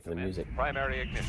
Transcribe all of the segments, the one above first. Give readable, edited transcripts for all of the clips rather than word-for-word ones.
for the music. Primary ignition.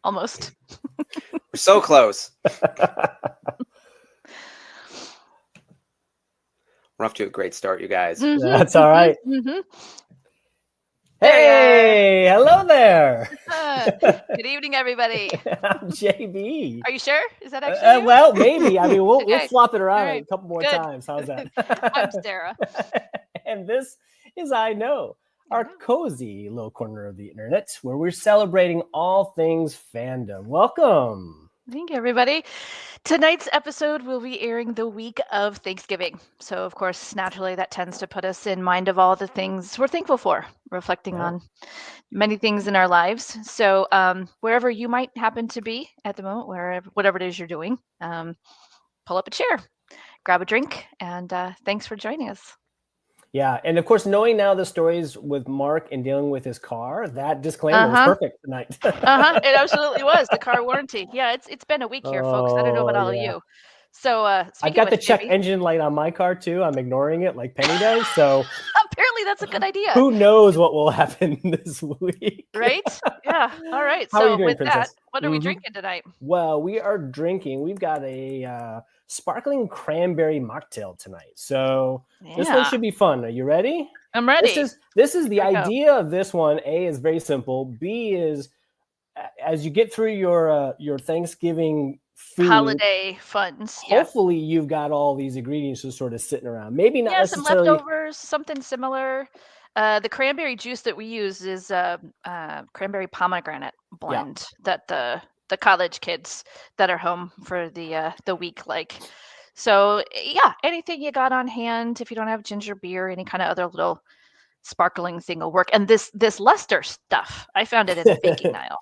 Almost. We're so close. We're off to a great start, you guys. Mm-hmm, That's all right. Mm-hmm. Hey, hello there. Good evening, everybody. I'm JB. Are you sure? Is that actually you? Well, maybe. I mean, we'll Okay. swap it around All right. a couple more Good. times. How's that? I'm Sarah. And this is I Know, our Yeah. cozy little corner of the internet where we're celebrating all things fandom. Welcome. Thank you, everybody. Tonight's episode will be airing the week of Thanksgiving. So, of course, naturally, that tends to put us in mind of all the things we're thankful for, reflecting Yeah. on many things in our lives. So, wherever you might happen to be at the moment, whatever it is you're doing, pull up a chair, grab a drink, and thanks for joining us. Yeah, and of course, knowing now the stories with Mark and dealing with his car, that disclaimer was perfect tonight. It absolutely was the car warranty. Yeah, it's been a week here, folks. I don't know about all of you. So I've got the check engine light on my car too. I'm ignoring it like Penny does. So apparently that's a good idea. Who knows what will happen this week? Right? Yeah. All right. How are so you doing, with Princess? that, what are we drinking tonight? Well, we are drinking. We've got a sparkling cranberry mocktail tonight. So this one should be fun. Are you ready? I'm ready. This is the idea of this one. A is very simple. B is as you get through your Thanksgiving food, holiday funds. Hopefully you've got all these ingredients just sort of sitting around. Maybe not necessarily some leftovers, something similar. The cranberry juice that we use is cranberry pomegranate blend that the college kids that are home for the week like. So yeah, anything you got on hand. If you don't have ginger beer, any kind of other little sparkling thing will work. And this Luster stuff, I found it in the baking aisle,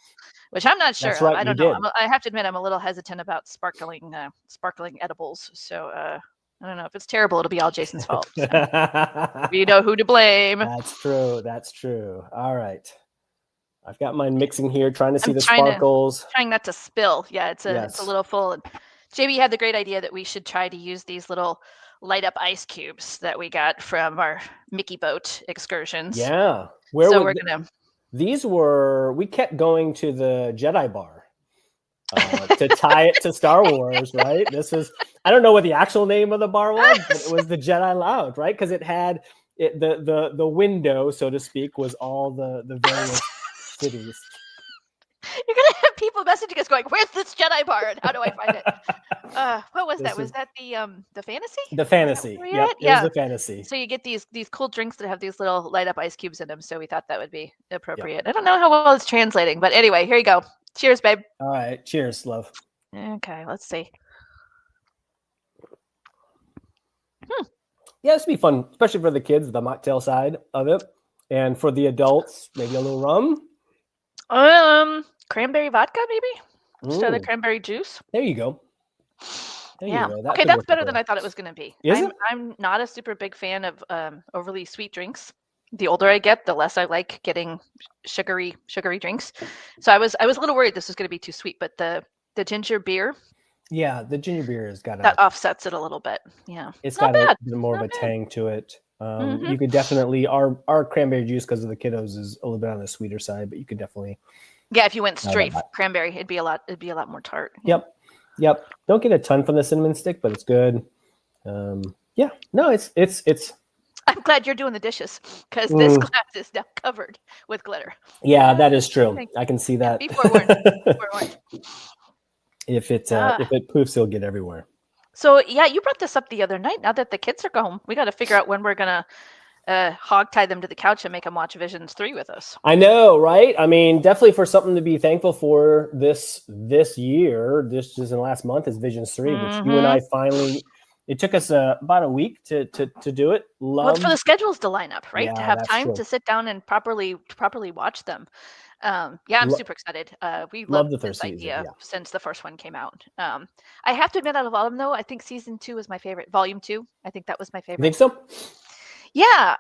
which I'm not sure. That's right, I don't know. I have to admit, I'm a little hesitant about sparkling edibles. So I don't know if it's terrible. It'll be all Jason's fault. So we know who to blame. That's true. That's true. All right. I've got mine mixing here, trying to see the sparkles. Trying not to spill. Yeah, it's a little full. And JB had the great idea that we should try to use these little light up ice cubes that we got from our Mickey boat excursions. Yeah. We kept going to the Jedi bar to tie it to Star Wars, right? I don't know what the actual name of the bar was, but it was the Jedi Lounge, right? Because it had the window, so to speak, was all the various cities. You're gonna have people messaging us going, "Where's this Jedi bar? And how do I find it?" What was that? Was that the fantasy? The fantasy. where Yep. you're at? It was Yeah. the fantasy. So you get these cool drinks that have these little light up ice cubes in them. So we thought that would be appropriate. I don't know how well it's translating, but anyway, here you go. Cheers, babe. All right. Cheers, love. Okay, let's see. Yeah, this would be fun, especially for the kids, the mocktail side of it. And for the adults, maybe a little rum. Cranberry vodka, maybe instead of Ooh, cranberry juice. there you go. There Yeah. you go. That Okay, could that's work better out than well. I thought it was going to be. Is it? I'm not a super big fan of overly sweet drinks. The older I get, the less I like getting sugary drinks. So I was a little worried this was going to be too sweet, but the ginger beer Yeah, the ginger beer has got that offsets it a little bit. Yeah. it's Not got a bad. bit more of Not a bad. tang to it. Mhm. You could definitely our cranberry juice because of the kiddos is a little bit on the sweeter side, but you could definitely Yeah, if you went Not straight bad. cranberry, it'd be a lot more tart. Yep. Don't get a ton from the cinnamon stick, but it's good. Yeah. No, it's I'm glad you're doing the dishes because this Mm. glass is now covered with glitter. yeah, that is true. Thank I can see that. Be forewarned. Forewarned. if it Ah. poofs, it'll get everywhere. So yeah, you brought this up the other night. Now that the kids are home, we got to figure out when we're gonna hog tie them to the couch and make them watch Visions 3 with us. I know, right? I mean, definitely for something to be thankful for this year. This just in the last month is Visions 3, which you and I finally. It took us about a week to do it. Well, it's for the schedules to line up, right? To Yeah, have that's time true. to sit down and properly watch them. Yeah, I'm Lo- super excited. We love loved the third this season, idea yeah. since the first one came out. I have to admit, out of all of them, though, I think season 2 was my favorite. Volume 2, I think that was my You favorite. think so? Yeah.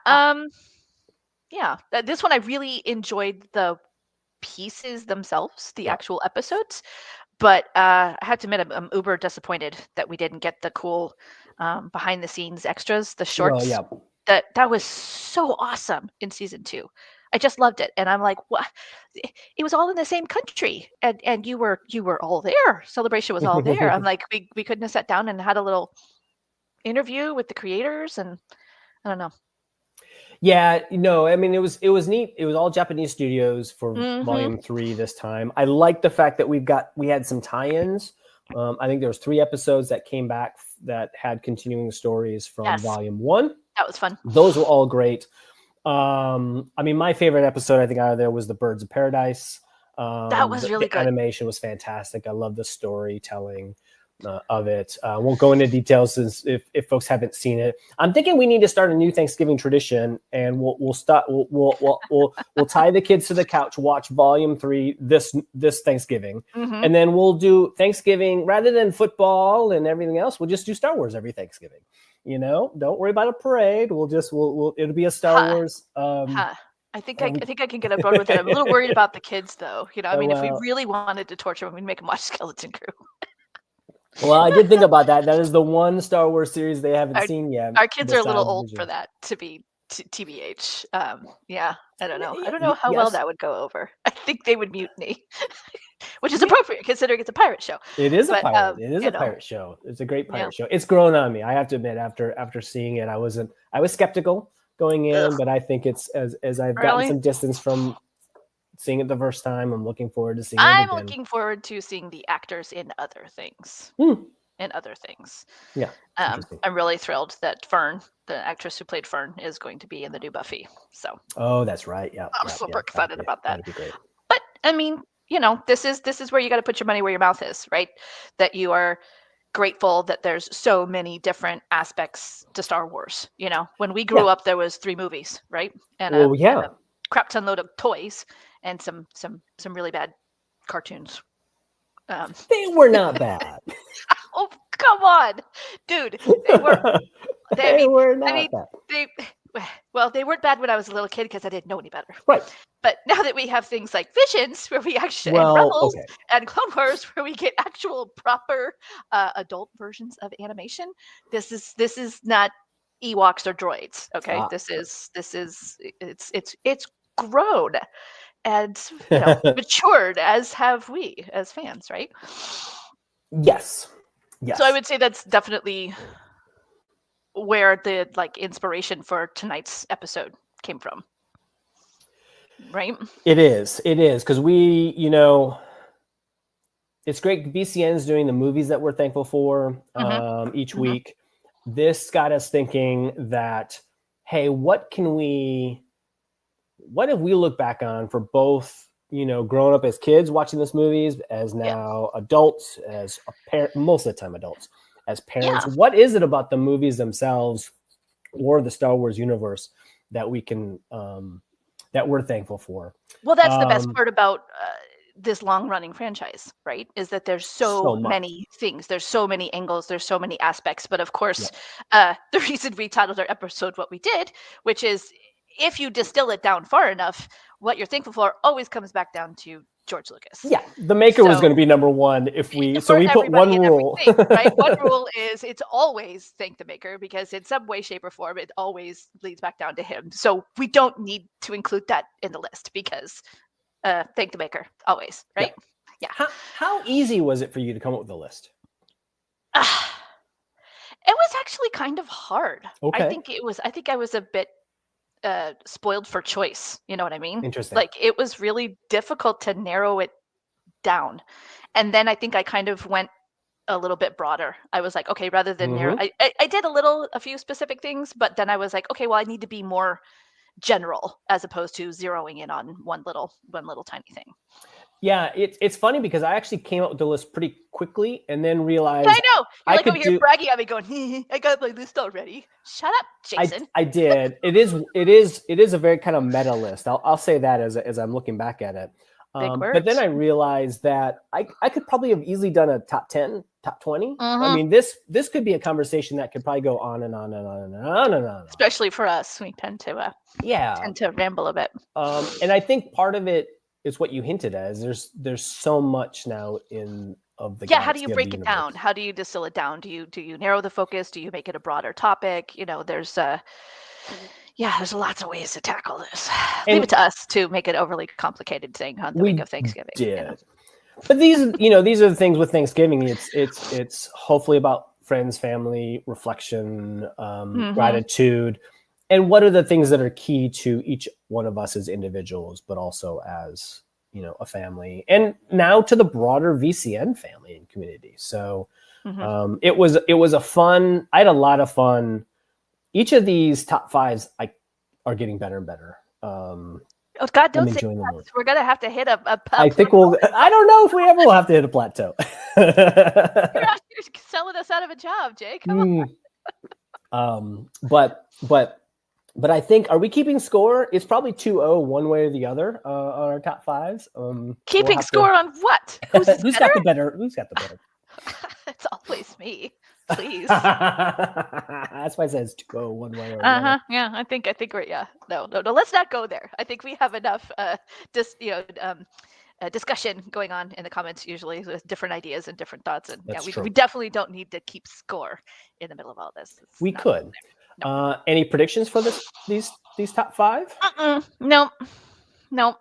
Yeah. This one I really enjoyed the pieces themselves, the Yeah. actual episodes. But I have to admit, I'm uber disappointed that we didn't get the cool behind the scenes extras, the shorts. Well, yeah. That was so awesome in season 2. I just loved it, and I'm like, what? It was all in the same country, and you were all there. Celebration was all there. I'm like, we couldn't have sat down and had a little interview with the creators, and I don't know. Yeah, I mean, it was neat. It was all Japanese studios for Volume 3 this time. I like the fact that we had some tie-ins. I think there was 3 episodes that came back that had continuing stories from Yes. Volume 1. That was fun. Those were all great. I mean, my favorite episode I think out of there was the Birds of Paradise. That was really the good. animation was fantastic. I love the storytelling of it. Won't go into details since if folks haven't seen it. I'm thinking we need to start a new Thanksgiving tradition, and we'll tie the kids to the couch, watch Volume 3 this Thanksgiving, and then we'll do Thanksgiving rather than football and everything else. We'll just do Star Wars every Thanksgiving. Don't worry about a parade. We'll it'll be a Star Wars. I think I can get on board with that. I'm a little worried about the kids, though. I mean, if we really wanted to torture them, we'd make them watch Skeleton Crew. Well, I did think about that. That is the one Star Wars series they haven't seen yet. Our kids are a little besides old Visions. for that to be TBH. Yeah, I don't know. I don't know how well Yes. that would go over. I think they would mutiny, which is appropriate considering it's a pirate show. It is But, a pirate. It is you a know. pirate show. It's a great pirate show. It's grown on me. I have to admit, after seeing it, I was skeptical going in, Ugh. but I think it's as I've gotten Really? some distance from seeing it the first time, I'm looking forward to seeing I'm it again. looking forward to seeing the actors in other things. Yeah. Interesting. I'm really thrilled that Fern, the actress who played Fern, is going to be in the new Buffy. So Oh, that's right. Yeah. I'm super excited about that. That'd be great. But I mean, this is where you got to put your money where your mouth is, right? That you are grateful that there's so many different aspects to Star Wars. When we grew up, there was 3 movies, right? And Well, and yeah. a crap ton load of toys and some really bad cartoons. They were not bad. Oh, come on, dude! They were. They were not bad. They weren't bad when I was a little kid because I didn't know any better. Right. But now that we have things like Visions, where we actually and Well, Rebels okay. and Clone Wars, where we get actual proper adult versions of animation, this is not Ewoks or droids. Okay, this is it's grown and matured, as have we as fans, right? Yes. So I would say that's definitely where the inspiration for tonight's episode came from. Right? It is because we, it's great. VCN is doing the movies that we're thankful for each week. This got us thinking that, hey, what if we look back on for both, growing up as kids watching these movies, as now adults, as a parent, most of the time adults, as parents, what is it about the movies themselves or the Star Wars universe that we can, that we're thankful for? Well, that's the best part about this long-running franchise, right? Is that there's so many things, there's so many angles, there's so many aspects. But of course, the reason we titled our episode what we did, which is if you distill it down far enough, what you're thankful for always comes back down to George Lucas. Yeah, the maker was going to be number one if we. So we put one rule, right? One rule is it's always thank the maker, because in some way, shape, or form, it always leads back down to him. So we don't need to include that in the list because thank the maker always, right? Yeah. How easy was it for you to come up with a list? It was actually kind of hard. Okay. I think I was a bit spoiled for choice. You know what I mean? Interesting. Like it was really difficult to narrow it down. And then I think I kind of went a little bit broader. I was like, okay, rather than narrow, I did a few specific things, but then I was like, okay, well, I need to be more general as opposed to zeroing in on one little tiny thing. Yeah, it's funny because I actually came up with the list pretty quickly and then realized I know you're like over here bragging at me, going, "I got my list already." Shut up, Jason. I did. It is a very kind of meta list. I'll say that as I'm looking back at it. But then I realized that I could probably have easily done a top 10, top 20. I mean, this could be a conversation that could probably go on and on and on and on and on. Especially for us, we tend to ramble a bit. And I think part of it is what you hinted at. Is there's so much now of the how do you break it down? How do you distill it down? Do you narrow the focus? Do you make it a broader topic? There's there's lots of ways to tackle this. Leave it to us to make it overly complicated thing on the week of Thanksgiving. But these are the things with Thanksgiving. It's hopefully about friends, family, reflection, gratitude, and what are the things that are key to each one of us as individuals, but also as a family, and now to the broader VCN family and community. So it was a fun. I had a lot of fun. Each of these top fives are getting better and better. Oh God, don't say that. We're gonna have to hit a I think I don't know if we ever will have to hit a plateau. You're selling us out of a job, Jay. Come on. But I think, are we keeping score? It's probably 2-0 one way or the other on our top fives. Keeping score on what? Who's got the better? It's always me. Please. That's why it says 2-0 one way or another. Yeah, I think we're No. Let's not go there. I think we have enough discussion going on in the comments usually with different ideas and different thoughts, and we definitely don't need to keep score in the middle of all this. We could. No. Any predictions for these top five? No.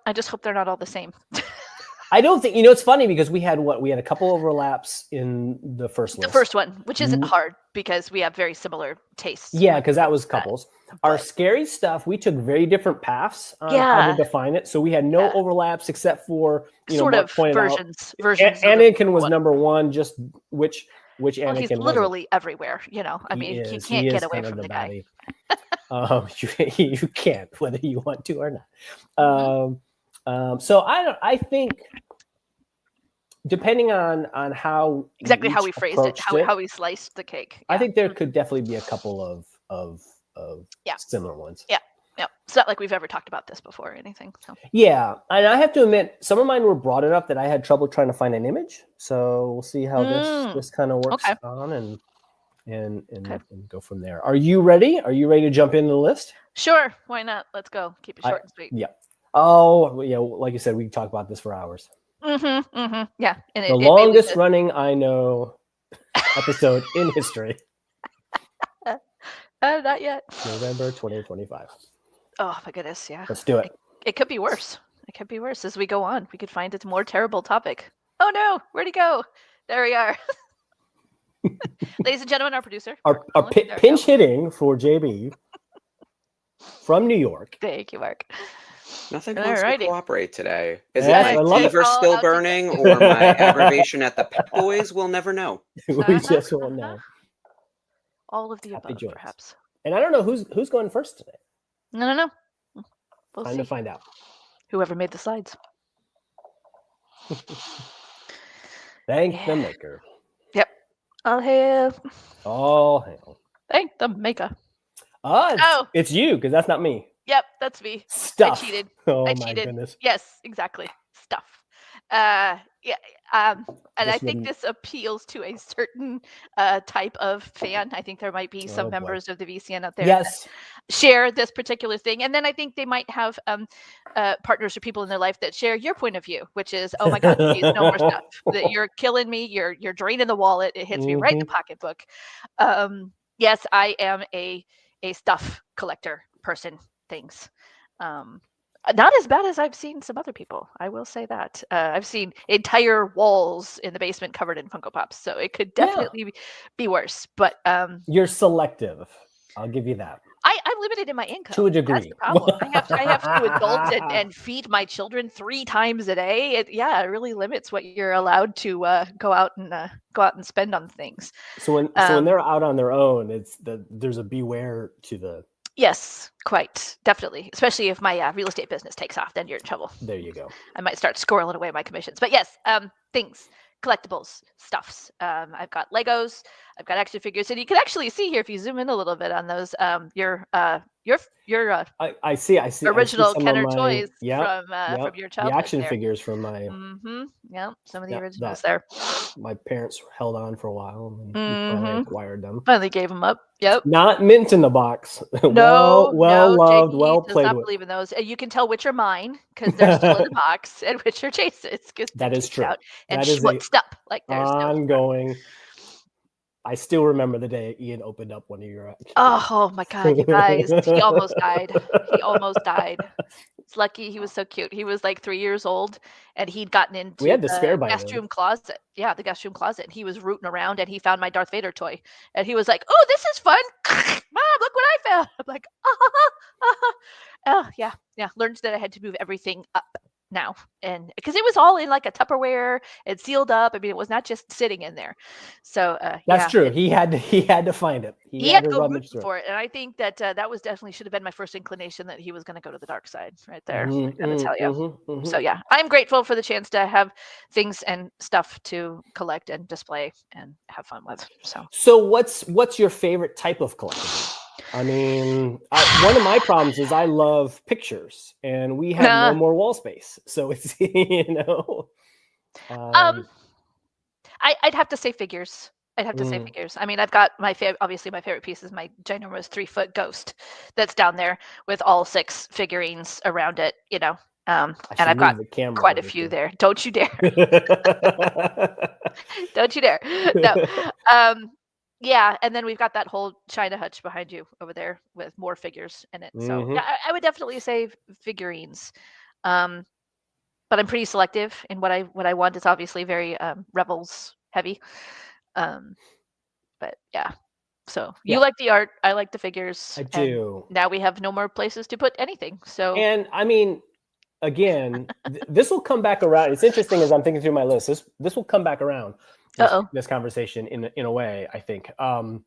I just hope they're not all the same. I don't think, it's funny because we had a couple overlaps in the first list. The first one, which isn't hard because we have very similar tastes. Yeah, because that was couples. Our scary stuff, we took very different paths on how to define it. So we had no overlaps except for, sort of versions. Anakin was number one, just which Anakin he's literally everywhere, I mean, you can't get away from the guy. You can't, whether you want to or not. So I think depending on how we phrased it, how we sliced the cake. I think there could definitely be a couple of similar ones. Yeah. It's not like we've ever talked about this before or anything. So. Yeah, and I have to admit, some of mine were broad enough that I had trouble trying to find an image. So we'll see how this kind of works on and go from there. Are you ready? Are you ready to jump into the list? Sure. Why not? Let's go. Keep it short and sweet. Yeah. Oh, yeah. Like you said, we can talk about this for hours. Yeah. And the longest running I know episode in history. Not yet. November 2025. Oh my goodness, yeah. Let's do it. It could be worse. It could be worse as we go on. We could find a more terrible topic. Oh no, where'd he go? There we are. Ladies and gentlemen, our producer. Our pinch hitting for JB from New York. Thank you, Mark. Nothing wants to Alrighty. cooperate today. Is Yes, it I my love it. fever All still out together. burning or my aggravation at the Pep Boys? We'll never know. We just won't know. All of the Happy above, joints. perhaps. And I don't know who's going first today. No. We'll Time see. to find out. Whoever made the slides. Thank the maker. Yep. All hail. All hail. Thank the maker. Oh, it's you, because that's not me. Yep, that's me. Stuff. I cheated. Oh I my cheated. goodness. Yes, exactly. Stuff. And This I think this appeals to a certain type of fan. I think there might be some members of the VCN out there that share this particular thing. And then I think they might have partners or people in their life that share your point of view, which is, oh my God, please, no more stuff. That you're killing me. You're draining the wallet. It hits me right in the pocketbook. Yes, I am a stuff collector person. Things. Not as bad as I've seen some other people. I will say that. I've seen entire walls in the basement covered in Funko Pops, so it could definitely be worse. But you're selective. I'll give you that. I'm limited in my income. To a degree. That's the problem. I have to adult and feed my children 3 times a day. It really limits what you're allowed to go out and spend on things. So when they're out on their own, there's a beware to the. Yes, quite definitely. Especially if my real estate business takes off, then you're in trouble. There you go. I might start squirreling away my commissions. But yes, things, collectibles, stuffs. I've got Legos, I've got action figures, and you can actually see here if you zoom in a little bit on those. Your I see original Kenner my, toys from your childhood. The action there. figures from my. Yeah, some of the originals there. My parents held on for a while and finally acquired them. Finally gave them up. Yep. Not mint in the box. No, loved, JD well does played not with. believe in those. You can tell which are mine because they're still in the box, and which are Chase's. That is true. Out and that is schmutzed up like there's ongoing. I still remember the day Ian opened up one of your. Oh my God, you guys! He almost died. It's lucky he was so cute. He was like 3 years old, and he'd gotten into the guest room closet. Yeah, the guest room closet. And he was rooting around, and he found my Darth Vader toy, and he was like, "Oh, this is fun, Mom! Look what I found!" I'm like, "Oh yeah." Learned that I had to move everything up now, and because it was all in like a Tupperware and sealed up. I mean, it was not just sitting in there. So that's true. He had to find it. He had to go rooting for it, and I think that that was definitely should have been my first inclination that he was going to go to the dark side right there. I'm gonna tell you. So yeah, I'm grateful for the chance to have things and stuff to collect and display and have fun with. So what's your favorite type of collectible? I mean, one of my problems is I love pictures, and we have no more wall space. So it's I'd have to say figures. I mean, I've got obviously my favorite piece is my ginormous 3-foot ghost that's down there with all 6 figurines around it. And I've got quite a few there. Don't you dare! Don't you dare! No. Yeah, and then we've got that whole China hutch behind you over there with more figures in it. So yeah, I would definitely say figurines. But I'm pretty selective in what I want. It's obviously very Rebels heavy. But yeah. So you like the art, I like the figures. I do. Now we have no more places to put anything. So and I mean, again, this will come back around. It's interesting as I'm thinking through my list. This will come back around. This conversation in a way, I think. But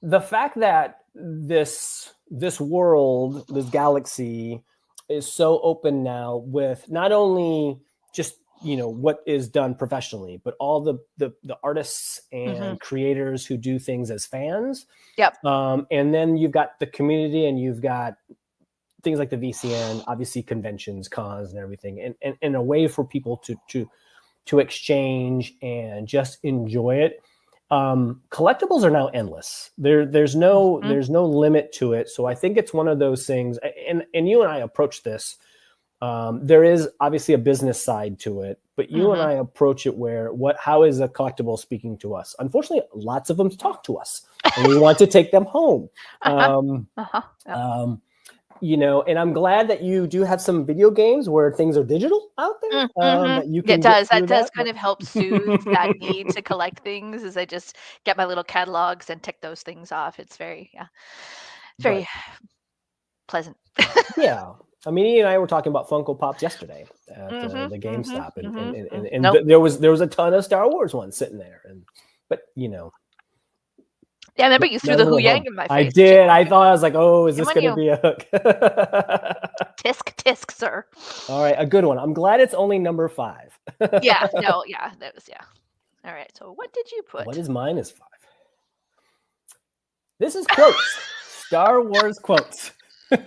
the fact that this world, this galaxy, is so open now with not only just what is done professionally, but all the artists and creators who do things as fans. Yep. And then you've got the community, and you've got things like the VCN, obviously conventions, cons, and everything, and a way for people to exchange and just enjoy it. Collectibles are now endless. There's no limit to it. So I think it's one of those things, and you and I approach this. There is obviously a business side to it, but you and I approach it how is a collectible speaking to us? Unfortunately, lots of them talk to us, and we want to take them home. And I'm glad that you do have some video games where things are digital out there. That you can That does kind of help soothe that need to collect things, as I just get my little catalogs and tick those things off. It's very pleasant. Yeah. I mean, he and I were talking about Funko Pops yesterday at the GameStop, and there was a ton of Star Wars ones sitting there, but Yeah, I remember you threw the Hu Yang in my face. I did. I thought, I was like, oh, is this going to be a hook? Tisk, sir. All right, a good one. I'm glad it's only number 5. Yeah. All right. So what did you put? What is mine is 5? This is quotes. Star Wars quotes. This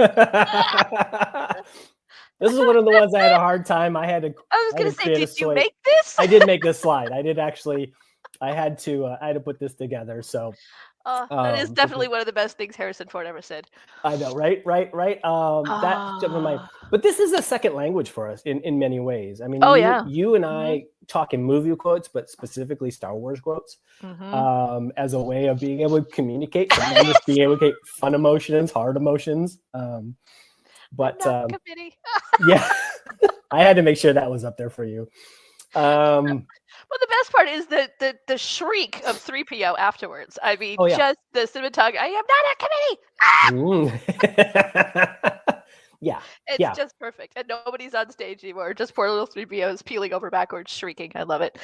is one of the ones I had a hard time. I was going to say, did you make this? I did make this slide. I did actually. I had to put this together. So that is definitely one of the best things Harrison Ford ever said. I know, right? That jumped in my mind. But this is a second language for us in many ways. I mean, you and I talk in movie quotes, but specifically Star Wars quotes, as a way of being able to communicate, sometimes being able to get fun emotions, hard emotions. But yeah, I had to make sure that was up there for you. Well, the best part is the shriek of 3PO afterwards. I mean, just the cinematography. I am not a committee. Yeah. It's just perfect. And nobody's on stage anymore. Just poor little 3POs peeling over backwards, shrieking. I love it.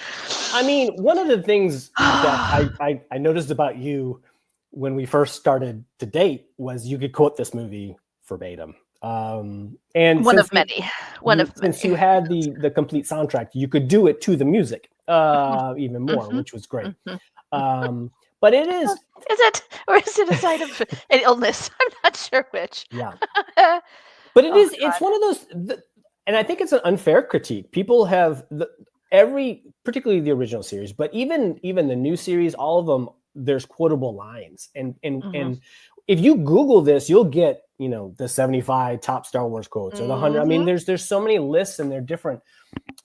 I mean, one of the things that I noticed about you when we first started to date was you could quote this movie verbatim. And one of many. Since you had the complete soundtrack, you could do it to the music even more, which was great. But it is it, or is it a sign of an illness? I'm not sure which. Yeah. But it's one of those, and I think it's an unfair critique. People have particularly the original series, but even the new series, all of them, there's quotable lines. And if you Google this, you'll get, the 75 top Star Wars quotes or the 100. I mean, there's so many lists and they're different.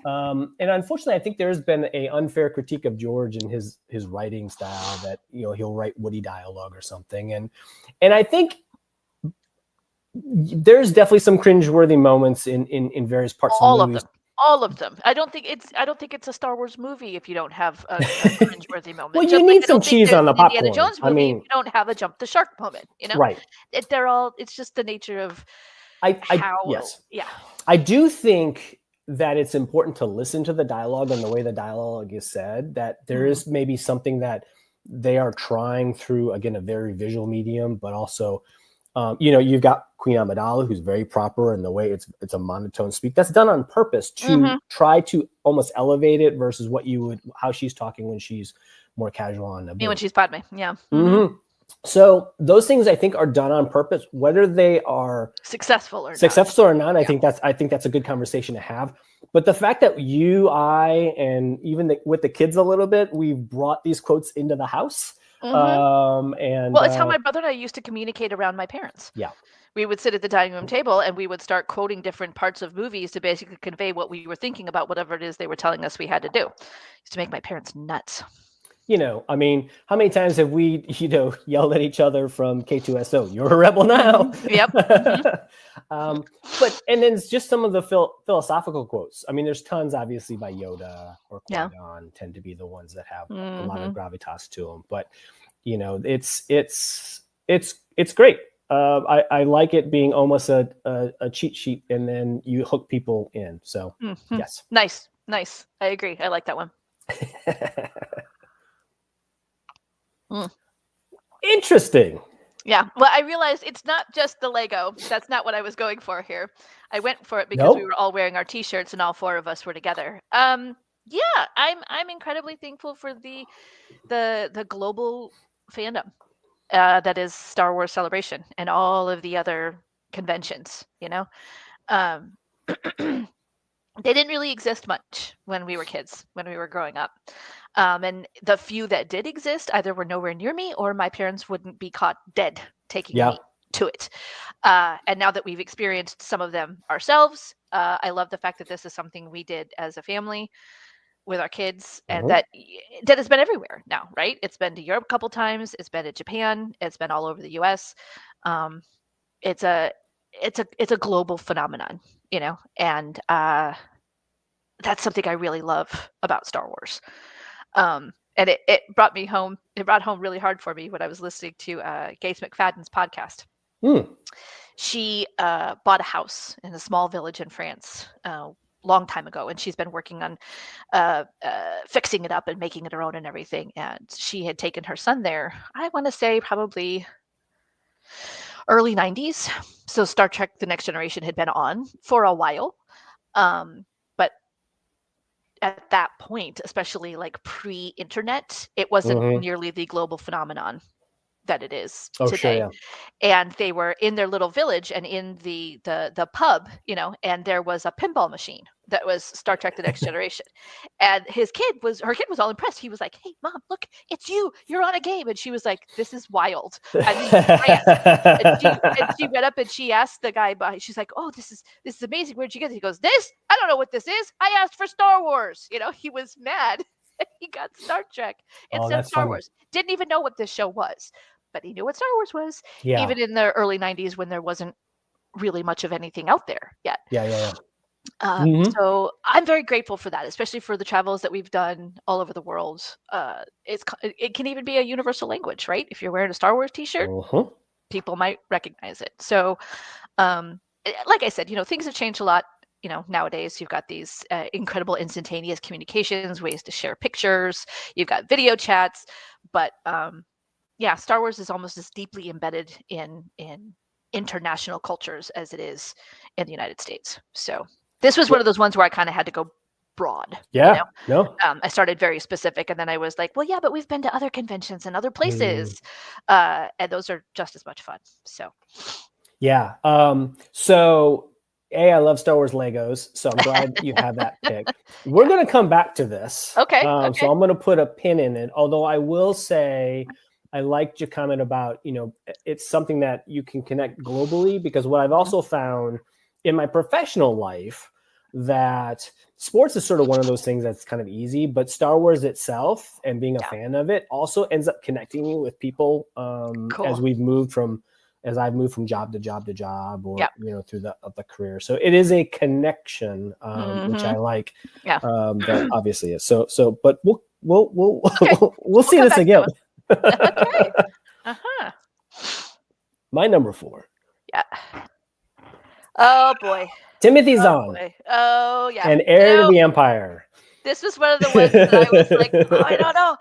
And unfortunately, I think there's been an unfair critique of George and his writing style that, he'll write Woody dialogue or something. And I think there's definitely some cringeworthy moments in various parts of the movies. All of them. I don't think it's a Star Wars movie if you don't have a cringeworthy moment. Well, you need some cheese on the popcorn. Indiana Jones movie, if you don't have a jump the shark moment. Right? It's just the nature of yes. Yeah. I do think that it's important to listen to the dialogue and the way the dialogue is said. That there is maybe something that they are trying through, again, a very visual medium, but also. You've got Queen Amidala, who's very proper in the way it's a monotone speak. That's done on purpose to try to almost elevate it versus how she's talking when she's more casual on Naboo. When she's Padme, yeah. So those things I think are done on purpose, whether they are successful or not. I think that's a good conversation to have. But the fact that you, I, and even with the kids a little bit, we've brought these quotes into the house. It's how my brother and I used to communicate around my parents. Yeah. We would sit at the dining room table and we would start quoting different parts of movies to basically convey what we were thinking about whatever it is they were telling us we had to do. It used to make my parents nuts. I mean, how many times have we, yelled at each other from K2SO? You're a rebel now. Yep. But then it's just some of the philosophical quotes. I mean, there's tons, obviously, by Yoda or Qui-Gon tend to be the ones that have a lot of gravitas to them. But it's great. I like it being almost a cheat sheet, and then you hook people in. So yes, nice. I agree. I like that one. Interesting. Yeah. Well, I realized it's not just the Lego. That's not what I was going for here. I went for it because we were all wearing our T-shirts and all 4 of us were together. Yeah, I'm incredibly thankful for the global fandom that is Star Wars Celebration and all of the other conventions. They didn't really exist much when we were kids, when we were growing up. And the few that did exist either were nowhere near me or my parents wouldn't be caught dead taking me to it. And now that we've experienced some of them ourselves, I love the fact that this is something we did as a family with our kids and that has been everywhere now, right? It's been to Europe a couple times. It's been to Japan. It's been all over the US. It's a global phenomenon, and that's something I really love about Star Wars. And it brought home really hard for me when I was listening to Gates McFadden's podcast. she bought a house in a small village in France long time ago, and she's been working on fixing it up and making it her own and everything. And she had taken her son there, I want to say probably early 90s. So Star Trek The Next Generation had been on for a while. But at that point, especially like pre-internet, it wasn't nearly the global phenomenon that it is today. Sure, yeah. And they were in their little village and in the pub, and there was a pinball machine that was Star Trek The Next Generation. And her kid was all impressed. He was like, "Hey mom, look, it's you're on a game." And she was like, "This is wild." And she went up and she asked the guy by, she's like, "Oh, this is amazing. Where'd you get it?" He goes, "This? I don't know what this is. I asked for Star Wars." He was mad. He got Star Trek instead of Star Wars. Didn't even know what this show was, but he knew what Star Wars was, even in the early 90s when there wasn't really much of anything out there yet. So I'm very grateful for that, especially for the travels that we've done all over the world. It can even be a universal language, right? If you're wearing a Star Wars t-shirt, people might recognize it. So like I said, things have changed a lot. Nowadays you've got these incredible instantaneous communications, ways to share pictures, you've got video chats, but Star Wars is almost as deeply embedded in international cultures as it is in the United States. So this was one of those ones where I kind of had to go broad. I started very specific, and then I was like, well, yeah, but we've been to other conventions and other places, and those are just as much fun. So so I love Star Wars Legos, so I'm glad you have that pick. We're going to come back to this. Okay. So I'm going to put a pin in it, although I will say I liked your comment about, it's something that you can connect globally, because what I've also found in my professional life, that sports is sort of one of those things that's kind of easy, but Star Wars itself and being a fan of it also ends up connecting you with people as I've moved from job to job to job, or through the career. So it is a connection, which I like. That obviously is. So, but we'll see this again. Okay. My number 4. Yeah. Oh boy. Timothy Zahn. Oh yeah. And Heir to the Empire. This was one of the ones that I was like, I don't know.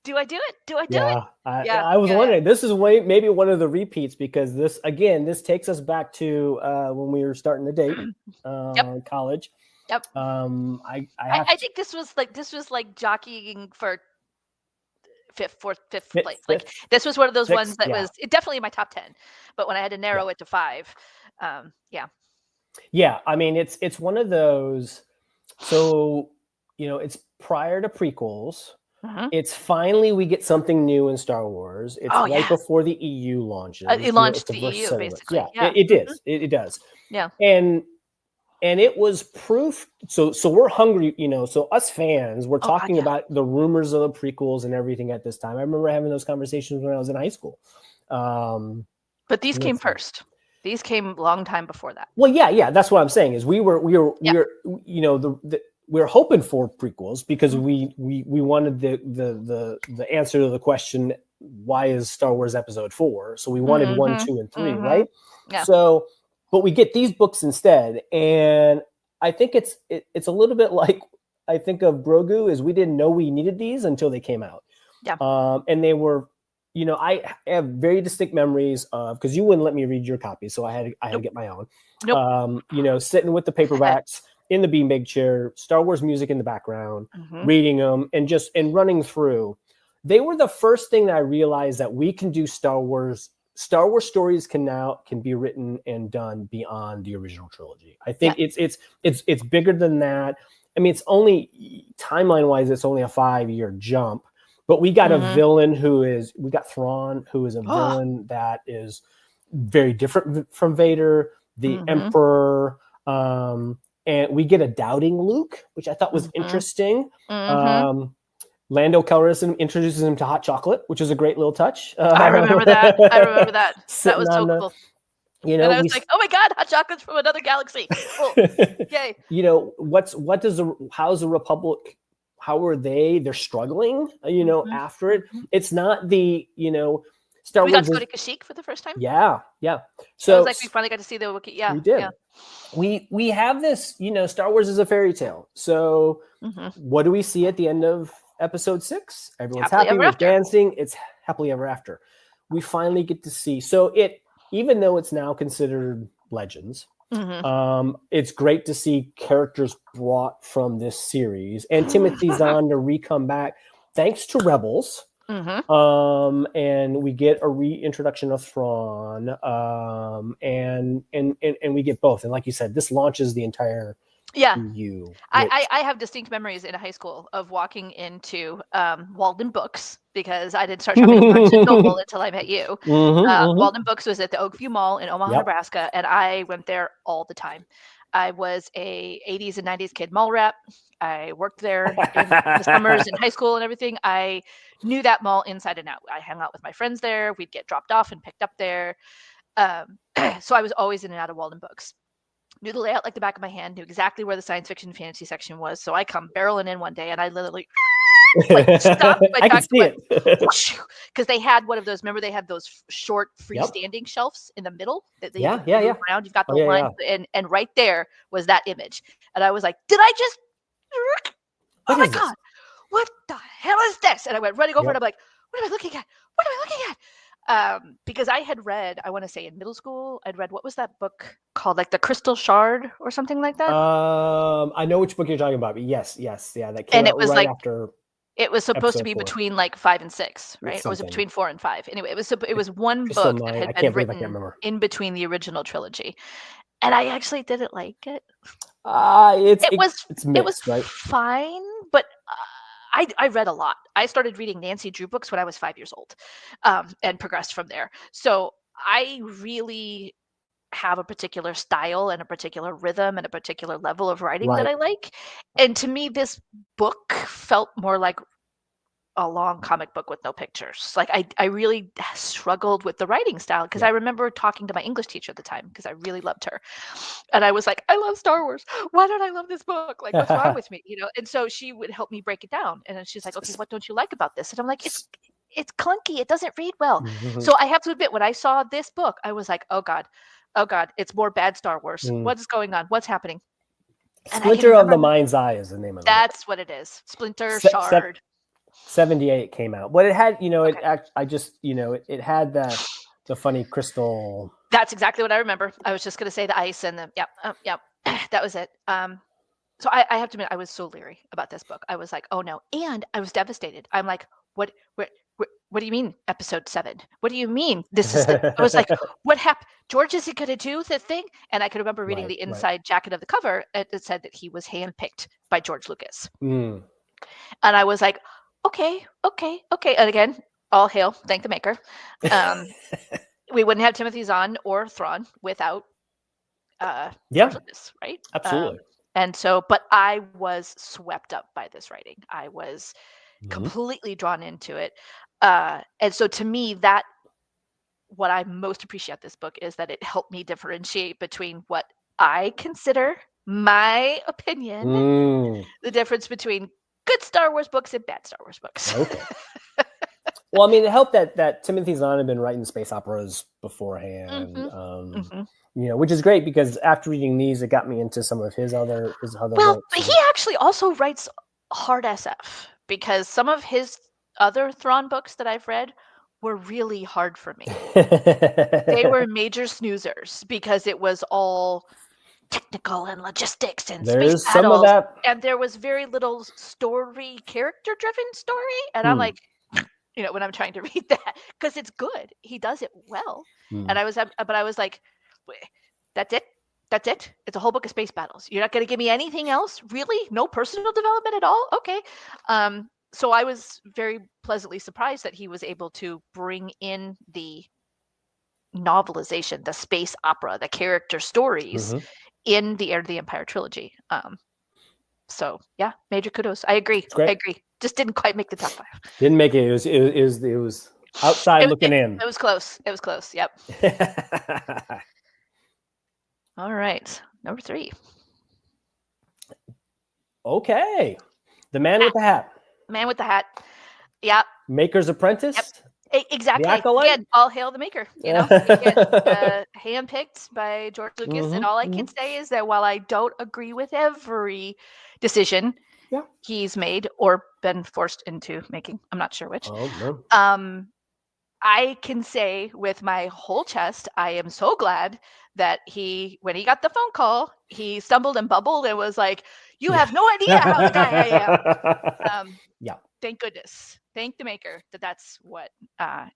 Do I do it? Do I do it? I was wondering. This is maybe one of the repeats, because this takes us back to when we were starting to date, college. Yep. I think this was like jockeying for fifth place. Like this was one of those ones that was definitely in my top 10, but when I had to narrow it to 5, Yeah, I mean it's one of those. So it's prior to prequels. It's finally we get something new in Star Wars. It's right before the EU launches. It launched the EU basically. It is. It does. Yeah. And it was proof. So we're hungry, so us fans, we're talking about the rumors of the prequels and everything at this time. I remember having those conversations when I was in high school. But these came first. These came a long time before that. Well, yeah. That's what I'm saying is we were we're hoping for prequels, because we wanted the answer to the question, why is Star Wars Episode 4? So we wanted 1, 2, and 3, right? Yeah. So, but we get these books instead, and I think it's a little bit like I think of Grogu, is we didn't know we needed these until they came out. Yeah. And they were, I have very distinct memories of, because you wouldn't let me read your copy, so I had to get my own. Sitting with the paperbacks in the beanbag chair, Star Wars music in the background, reading them and running through. They were the first thing that I realized that we can do Star Wars stories can be written and done beyond the original trilogy. I think it's bigger than that. I mean, it's only timeline wise, it's only a 5-year jump, but we got a villain we got Thrawn, who is a villain that is very different from Vader, the Emperor, and we get a doubting Luke, which I thought was interesting. Lando Calrissian introduces him to hot chocolate, which is a great little touch. I remember that. That was so cool. And I was like, oh my God, hot chocolate's from another galaxy. Cool. Yay. How's the Republic? How are they? They're struggling, after it. It's not the, Star We got Wars to go is to Kashyyyk for the first time. yeah. So it So was like we finally got to see the Wookiee. Yeah, we did. Yeah. We have this, Star Wars is a fairy tale. So hmm what do we see at the end of episode 6? Everyone's Happily happy, ever we're after. dancing. It's happily ever after. We finally get to see. So even though it's now considered Legends, hmm it's great to see characters brought from this series and Timothy Zahn to re-come back thanks to Rebels. hmm And we get a reintroduction of Thrawn, and we get both. And like you said, this launches the entire Yeah. EU. I have distinct memories in high school of walking into Walden Books because I didn't start shopping at Barnes and Noble until I met you. Walden Books was at the Oakview Mall in Omaha, Yep. Nebraska, and I went there all the time. I was a 80s and 90s kid mall rep. I worked there in the summers in high school and everything. I knew that mall inside and out. I hung out with my friends there. We'd get dropped off and picked up there. So I was always in and out of Walden Books. Knew the layout like the back of my hand, knew exactly where the science fiction and fantasy section was. So I come barreling in one day and I literally stopped. I can see it. Because they had one of those. Remember, they had those short freestanding shelves in the middle that you could move around. You've got the line, and right there was that image. And I was like, "Did I just? Oh my god, what the hell is this?" And I went running over, and I'm like, "What am I looking at? What am I looking at?" Because I had read, I want to say in middle school, I'd read, what was that book called? Like The Crystal Shard or something like that? I know which book you're talking about, but yes. Yeah, that came out right after. It was supposed to be 4. between like 5 and 6, right? Or was it between 4 and 5? Anyway, it was one Crystal book that Nine. had I been can't believe I can't written remember. in between the original trilogy. And I actually didn't like it. It was right? fine, but I read a lot. I started reading Nancy Drew books when I was 5 years old, and progressed from there. So I really have a particular style and a particular rhythm and a particular level of writing that I like. And to me, this book felt more like a long comic book with no pictures. Like I really struggled with the writing style because I remember talking to my English teacher at the time because I really loved her. And I was like, I love Star Wars. Why don't I love this book? Like, what's wrong with me? And so she would help me break it down. And then she's like, okay, what don't you like about this? And I'm like, it's clunky. It doesn't read well. Mm-hmm. So I have to admit, when I saw this book, I was like, oh God, it's more bad Star Wars. What is going on? What's happening? Splinter of the Mind's Eye is the name of it. That's what it is. Splinter Shard. 78 came out, but it had, it had the funny crystal. That's exactly what I remember. I was just going to say the ice and the that was it. So I have to admit, I was so leery about this book. I was like, oh no, and I was devastated. I'm like, what do you mean episode 7? What do you mean this is I was like, what happened? George isn't going to do the thing? And I could remember reading the inside jacket of the cover. It said that he was handpicked by George Lucas. And I was like, okay. And again, all hail, thank the maker. We wouldn't have Timothy Zahn or Thrawn without George Lucas, right? Absolutely. And so, but I was swept up by this writing. I was completely drawn into it. And so to me, what I most appreciate this book is that it helped me differentiate between what I consider my opinion, the difference between good Star Wars books and bad Star Wars books. Okay. Well, I mean, it helped that Timothy Zahn had been writing space operas beforehand, which is great because after reading these, it got me into some of his other Well, books. He actually also writes hard SF because some of his other Thrawn books that I've read were really hard for me. They were major snoozers because it was all technical and logistics and space battles. Some of that. And there was very little character-driven story. And I'm like, when I'm trying to read that, because it's good. He does it well. And I was like, that's it? That's it? It's a whole book of space battles. You're not going to give me anything else? Really? No personal development at all? Okay. So I was very pleasantly surprised that he was able to bring in the novelization, the space opera, the character stories in the Heir to the Empire trilogy. So yeah, major kudos. I agree. Just didn't quite make the top 5. Didn't make it. It was outside looking in. It was close. Yep. All right, number 3. Okay, The Man with the Hat. Man with the Hat. Yeah. Maker's Apprentice. Yep. Exactly. acolyte? Again, all hail the maker. Again, handpicked by George Lucas, and all I can say is that while I don't agree with every decision he's made or been forced into making, I'm not sure which. Oh, no. I can say with my whole chest, I am so glad that when he got the phone call, he stumbled and bubbled and was like, "You have no idea how the guy I am." Thank goodness. Thank the maker that's what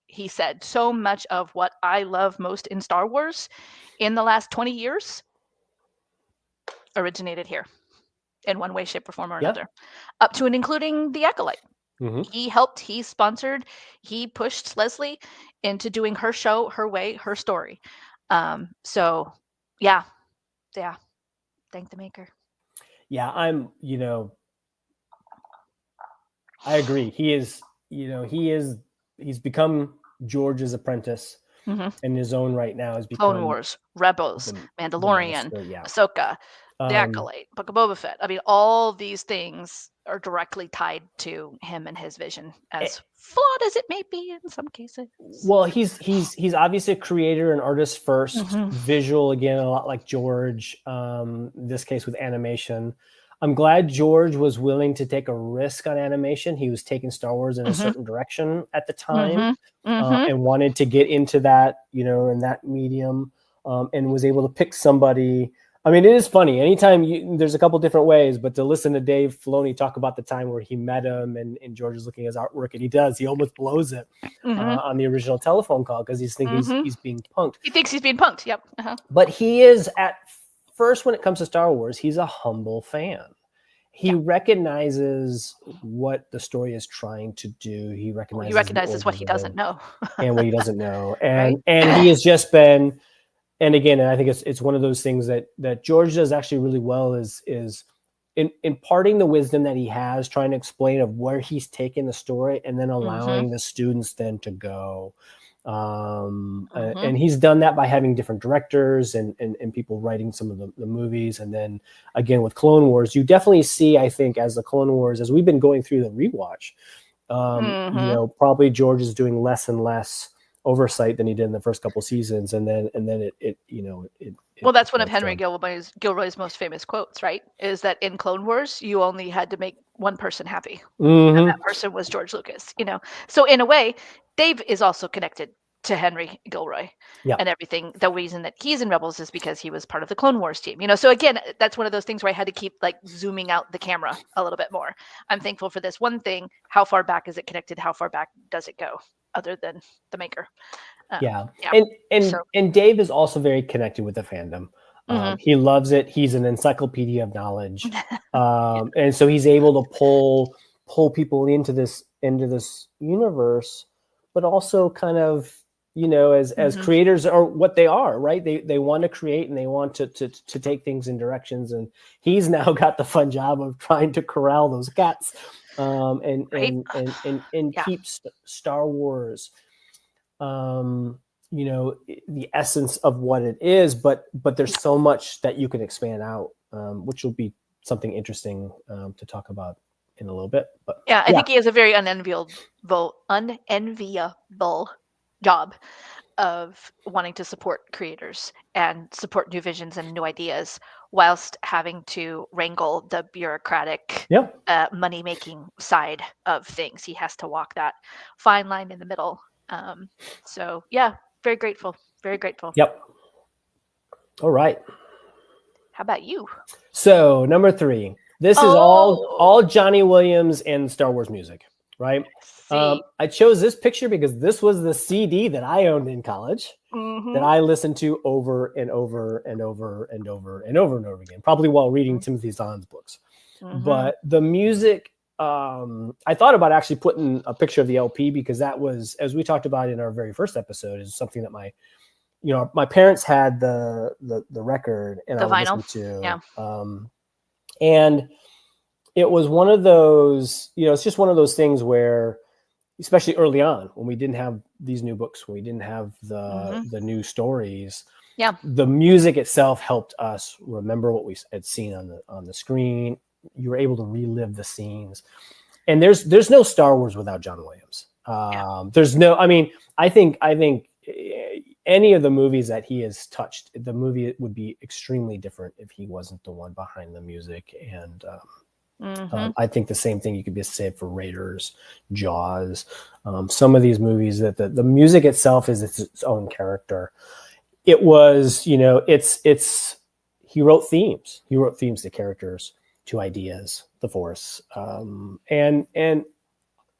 he said. So much of what I love most in Star Wars in the last 20 years originated here in one way, shape, or form or another, up to and including the Acolyte. He helped, he sponsored, he pushed Leslie into doing her show, her way, her story. So yeah. Thank the maker. Yeah, I agree. He's become George's apprentice in his own right now. Has become Clone Wars, Rebels, Mandalorian, Ahsoka, the Acolyte, Book of Boba Fett. I mean, all these things are directly tied to him and his vision, as flawed as it may be in some cases. Well, he's obviously a creator and artist first, visual again, a lot like George. In this case with animation. I'm glad George was willing to take a risk on animation. He was taking Star Wars in a certain direction at the time, and wanted to get into that, in that medium, and was able to pick somebody. I mean, it is funny. Anytime there's a couple different ways, but to listen to Dave Filoni talk about the time where he met him and George is looking at his artwork, and he almost blows it on the original telephone call because he's thinking he's being punked. He thinks he's being punked. Yep. But he is at first, when it comes to Star Wars, he's a humble fan. He recognizes what the story is trying to do. He recognizes what he doesn't know. And what he doesn't know. And and he has just been, and again, I think it's one of those things that George does actually really well is imparting the wisdom that he has, trying to explain of where he's taking the story, and then allowing the students then to go. And he's done that by having different directors and people writing some of the movies. And then again, with Clone Wars, you definitely see, I think, as we've been going through the rewatch, probably George is doing less and less oversight than he did in the first couple seasons. And then well, that's one of Henry Gilroy's most famous quotes, right? Is that in Clone Wars, you only had to make one person happy. And that person was George Lucas, So in a way, Dave is also connected to Henry Gilroy and everything. The reason that he's in Rebels is because he was part of the Clone Wars team, So again, that's one of those things where I had to keep zooming out the camera a little bit more. I'm thankful for this one thing. How far back is it connected? How far back does it go other than the maker? And Dave is also very connected with the fandom. He loves it. He's an encyclopedia of knowledge. And so he's able to pull people into this universe, but also kind of, as creators are what they are, right? They want to create and they want to take things in directions. And he's now got the fun job of trying to corral those cats, and keep Star Wars, the essence of what it is, but there's so much that you can expand out, which will be something interesting to talk about in a little bit. But I think he has a very unenviable job of wanting to support creators and support new visions and new ideas whilst having to wrangle the bureaucratic money-making side of things. He has to walk that fine line in the middle. So very grateful. Yep. All right. How about you? So number 3, this is all Johnny Williams and Star Wars music, right? I chose this picture because this was the CD that I owned in college that I listened to over and over and over and over and over and over again, probably while reading Timothy Zahn's books. But the music, I thought about actually putting a picture of the LP because that was, as we talked about in our very first episode, is something that my parents had the record and the I vinyl. listened to. And it was one of those, it's just one of those things where, especially early on when we didn't have these new books, when we didn't have the new stories, the music itself helped us remember what we had seen on the screen. You were able to relive the scenes, and there's no Star Wars without John Williams. There's no, I mean, I think any of the movies that he has touched, the movie would be extremely different if he wasn't the one behind the music. And I think the same thing you could be said for Raiders, Jaws, some of these movies that the music itself is its own character. It was, you know, he wrote themes. He wrote themes to characters, to ideas, the Force, and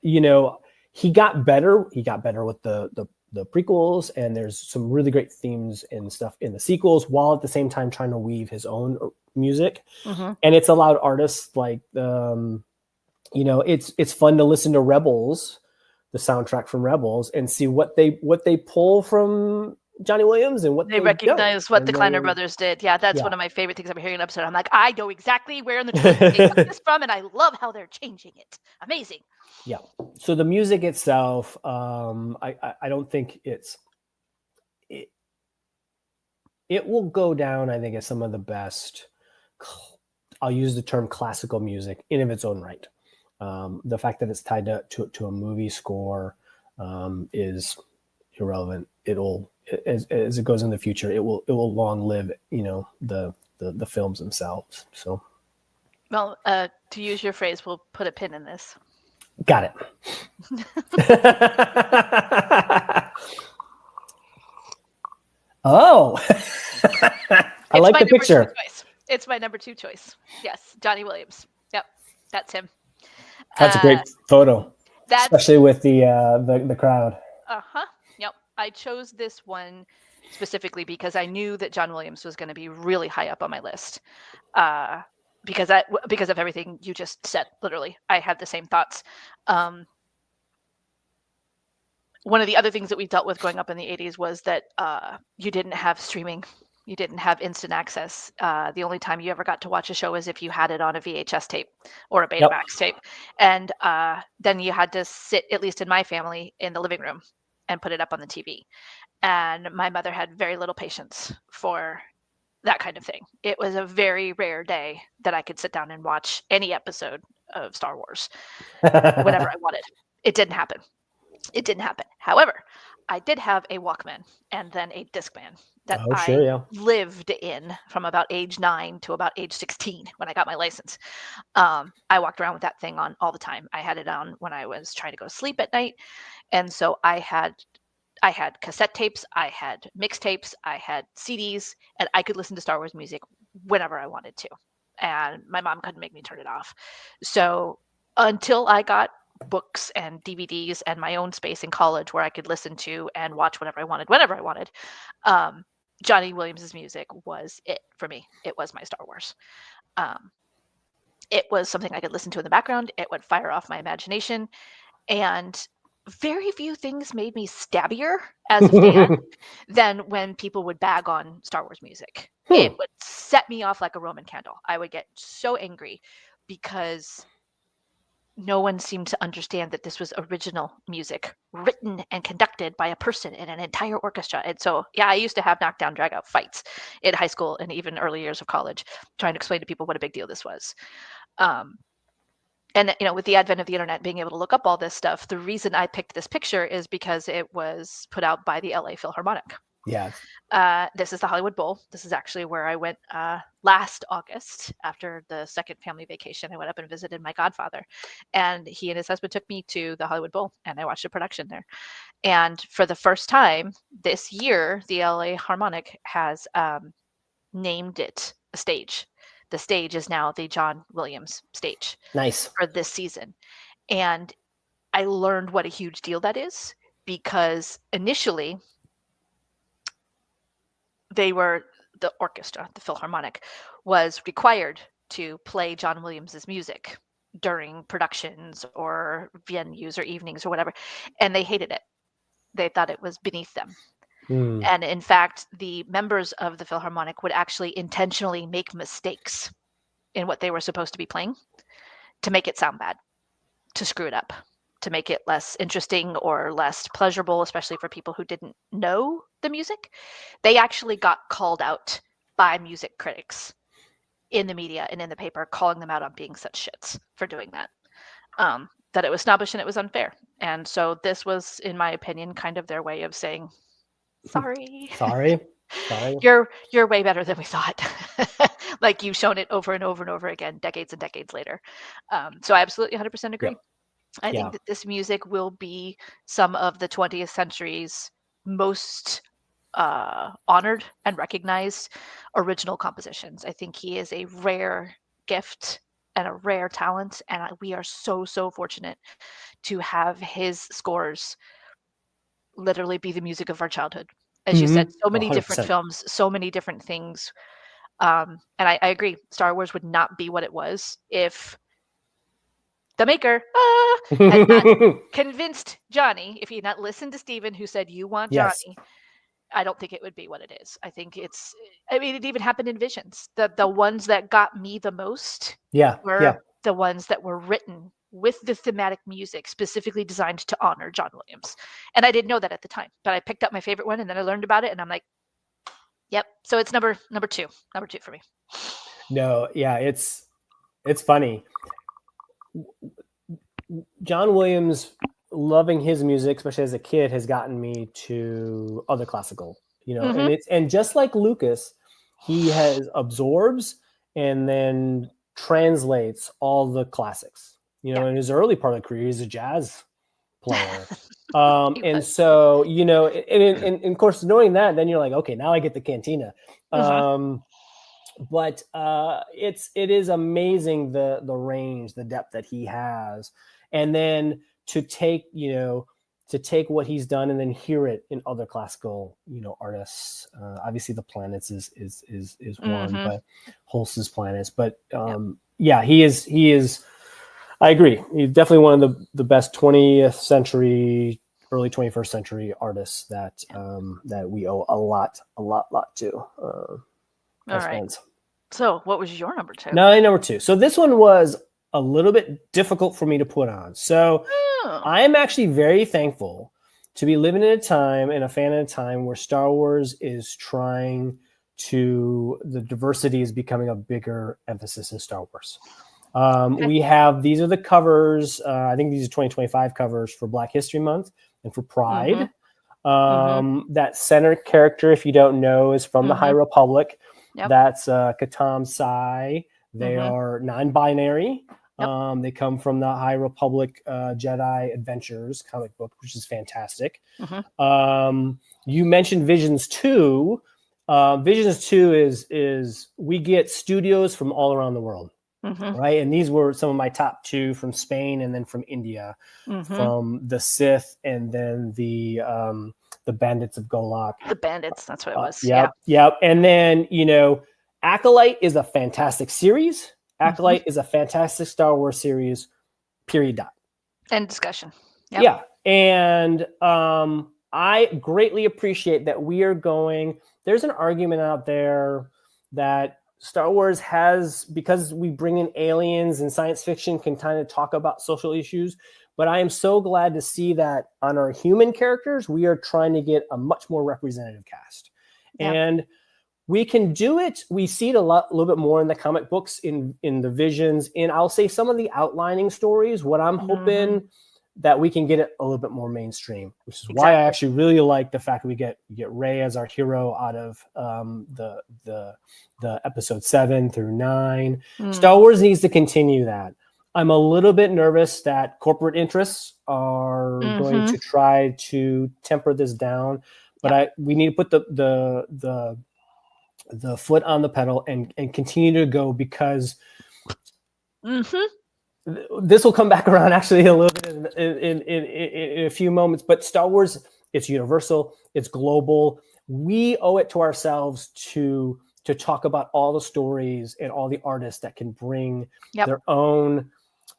you know, he got better. He got better with the prequels, and there's some really great themes and stuff in the sequels, while at the same time trying to weave his own music. And it's allowed artists like, you know, it's fun to listen to Rebels, the soundtrack from Rebels, and see what they pull from Johnny Williams and what they recognize don't. what the Kleiner brothers did. Yeah, that's one of my favorite things. I'm hearing an episode. I'm like, I know exactly where in the trilogy they got this from, and I love how they're changing it. Amazing. Yeah. So the music itself, I don't think it will go down, I think, as some of the best. I'll use the term classical music in of its own right. The fact that it's tied to a movie score is irrelevant. It'll, as it goes in the future, it will long live, you know, the films themselves. So, well, to use your phrase, we'll put a pin in this. Got it. Oh, I like the picture. It's my number 2 choice. Yes, Johnny Williams. Yep, that's him. That's a great photo, especially with the crowd. Yep, I chose this one specifically because I knew that John Williams was going to be really high up on my list. Because of everything you just said, literally, I had the same thoughts. One of the other things that we dealt with growing up in the 80s was that you didn't have streaming. You didn't have instant access. The only time you ever got to watch a show is if you had it on a VHS tape or a Betamax tape. And then you had to sit, at least in my family, in the living room and put it up on the TV. And my mother had very little patience for that kind of thing. It was a very rare day that I could sit down and watch any episode of Star Wars whenever I wanted. It didn't happen. However, I did have a Walkman and then a Discman that lived in from about age 9 to about age 16 when I got my license. I walked around with that thing on all the time. I had it on when I was trying to go to sleep at night. And so I had cassette tapes, I had mixtapes, I had CDs, and I could listen to Star Wars music whenever I wanted to. And my mom couldn't make me turn it off. So until I got books and DVDs and my own space in college where I could listen to and watch whenever I wanted, Johnny Williams's music was it for me. It was my Star Wars. It was something I could listen to in the background. It would fire off my imagination. And very few things made me stabbier as a fan than when people would bag on Star Wars music. It would set me off like a Roman candle. I would get so angry because no one seemed to understand that this was original music written and conducted by a person in an entire orchestra. And so, I used to have knockdown, drag out fights in high school and even early years of college, trying to explain to people what a big deal this was. And, with the advent of the internet, being able to look up all this stuff, the reason I picked this picture is because it was put out by the LA Philharmonic. Yeah. This is the Hollywood Bowl. This is actually where I went last August after the second family vacation. I went up and visited my godfather, and he and his husband took me to the Hollywood Bowl, and I watched a production there. And for the first time this year, the LA Harmonic has named it a stage. The stage is now the John Williams stage. Nice. For this season. And I learned what a huge deal that is, because initially the orchestra, the Philharmonic, was required to play John Williams's music during productions or venues or evenings or whatever. And they hated it. They thought it was beneath them. And in fact, the members of the Philharmonic would actually intentionally make mistakes in what they were supposed to be playing to make it sound bad, to screw it up, to make it less interesting or less pleasurable, especially for people who didn't know the music. They actually got called out by music critics in the media and in the paper, calling them out on being such shits for doing that. that it was snobbish and it was unfair. And so this was, in my opinion, kind of their way of saying, sorry. Sorry. You're way better than we thought. Like you've shown it over and over and over again, decades and decades later. So I absolutely 100% agree. I think that this music will be some of the 20th century's most honored and recognized original compositions. I think he is a rare gift and a rare talent, and we are so fortunate to have his scores literally be the music of our childhood. As you said, so many 100%. different films, so many different things. And I agree, Star Wars would not be what it was if the maker had not convinced Johnny, if he had not listened to Steven, who said, you want Johnny, I don't think it would be what it is. I think it even happened in Visions. The ones that got me the most were the ones that were written with the thematic music specifically designed to honor John Williams. And I didn't know that at the time, but I picked up my favorite one and then I learned about it and I'm like, yep. So it's number two for me. No, yeah, it's funny. John Williams, loving his music, especially as a kid, has gotten me to other classical, and just like Lucas, he absorbs and then translates all the classics. In his early part of the career, he's a jazz player. And so, and of course, knowing that, then you're like, okay, now I get the cantina. But it is amazing the range, the depth that he has, and then to take what he's done and then hear it in other classical artists. Obviously, the Planets is one, but Holst's Planets. But he is. I agree. He's definitely one of the best 20th century, early 21st century artists that we owe a lot to. All right. Fans. So what was your number two? Number two. So this one was a little bit difficult for me to put on. So I am actually very thankful to be living in a time and a fan of a time where Star Wars is trying the diversity is becoming a bigger emphasis in Star Wars. We have, these are the covers. I think these are 2025 covers for Black History Month and for Pride. That center character, if you don't know, is from the High Republic. Yep. That's Katam Sai. They are non-binary. Yep. They come from the High Republic Jedi Adventures comic book, which is fantastic. You mentioned Visions 2. Visions 2 is we get studios from all around the world. Right. And these were some of my top two from Spain and then from India, from the Sith and then the Bandits of Golak. The Bandits, that's what it was. Yep. And then, Acolyte is a fantastic series. Acolyte is a fantastic Star Wars series, period. End discussion. Yep. Yeah. And I greatly appreciate that we are there's an argument out there that Star Wars has, because we bring in aliens and science fiction can kind of talk about social issues, but I am so glad to see that on our human characters, we are trying to get a much more representative cast. Yeah. And we can do it. We see it a little bit more in the comic books, in the Visions, and I'll say some of the outlining stories. What I'm hoping that we can get it a little bit more mainstream, which is why I actually really like the fact that we get Rey as our hero out of the episode 7 through 9. Star Wars needs to continue that. I'm a little bit nervous that corporate interests are going to try to temper this down, but we need to put the foot on the pedal and continue to go, because this will come back around actually a little bit in a few moments. But Star Wars, it's universal, it's global. We owe it to ourselves to talk about all the stories and all the artists that can bring their own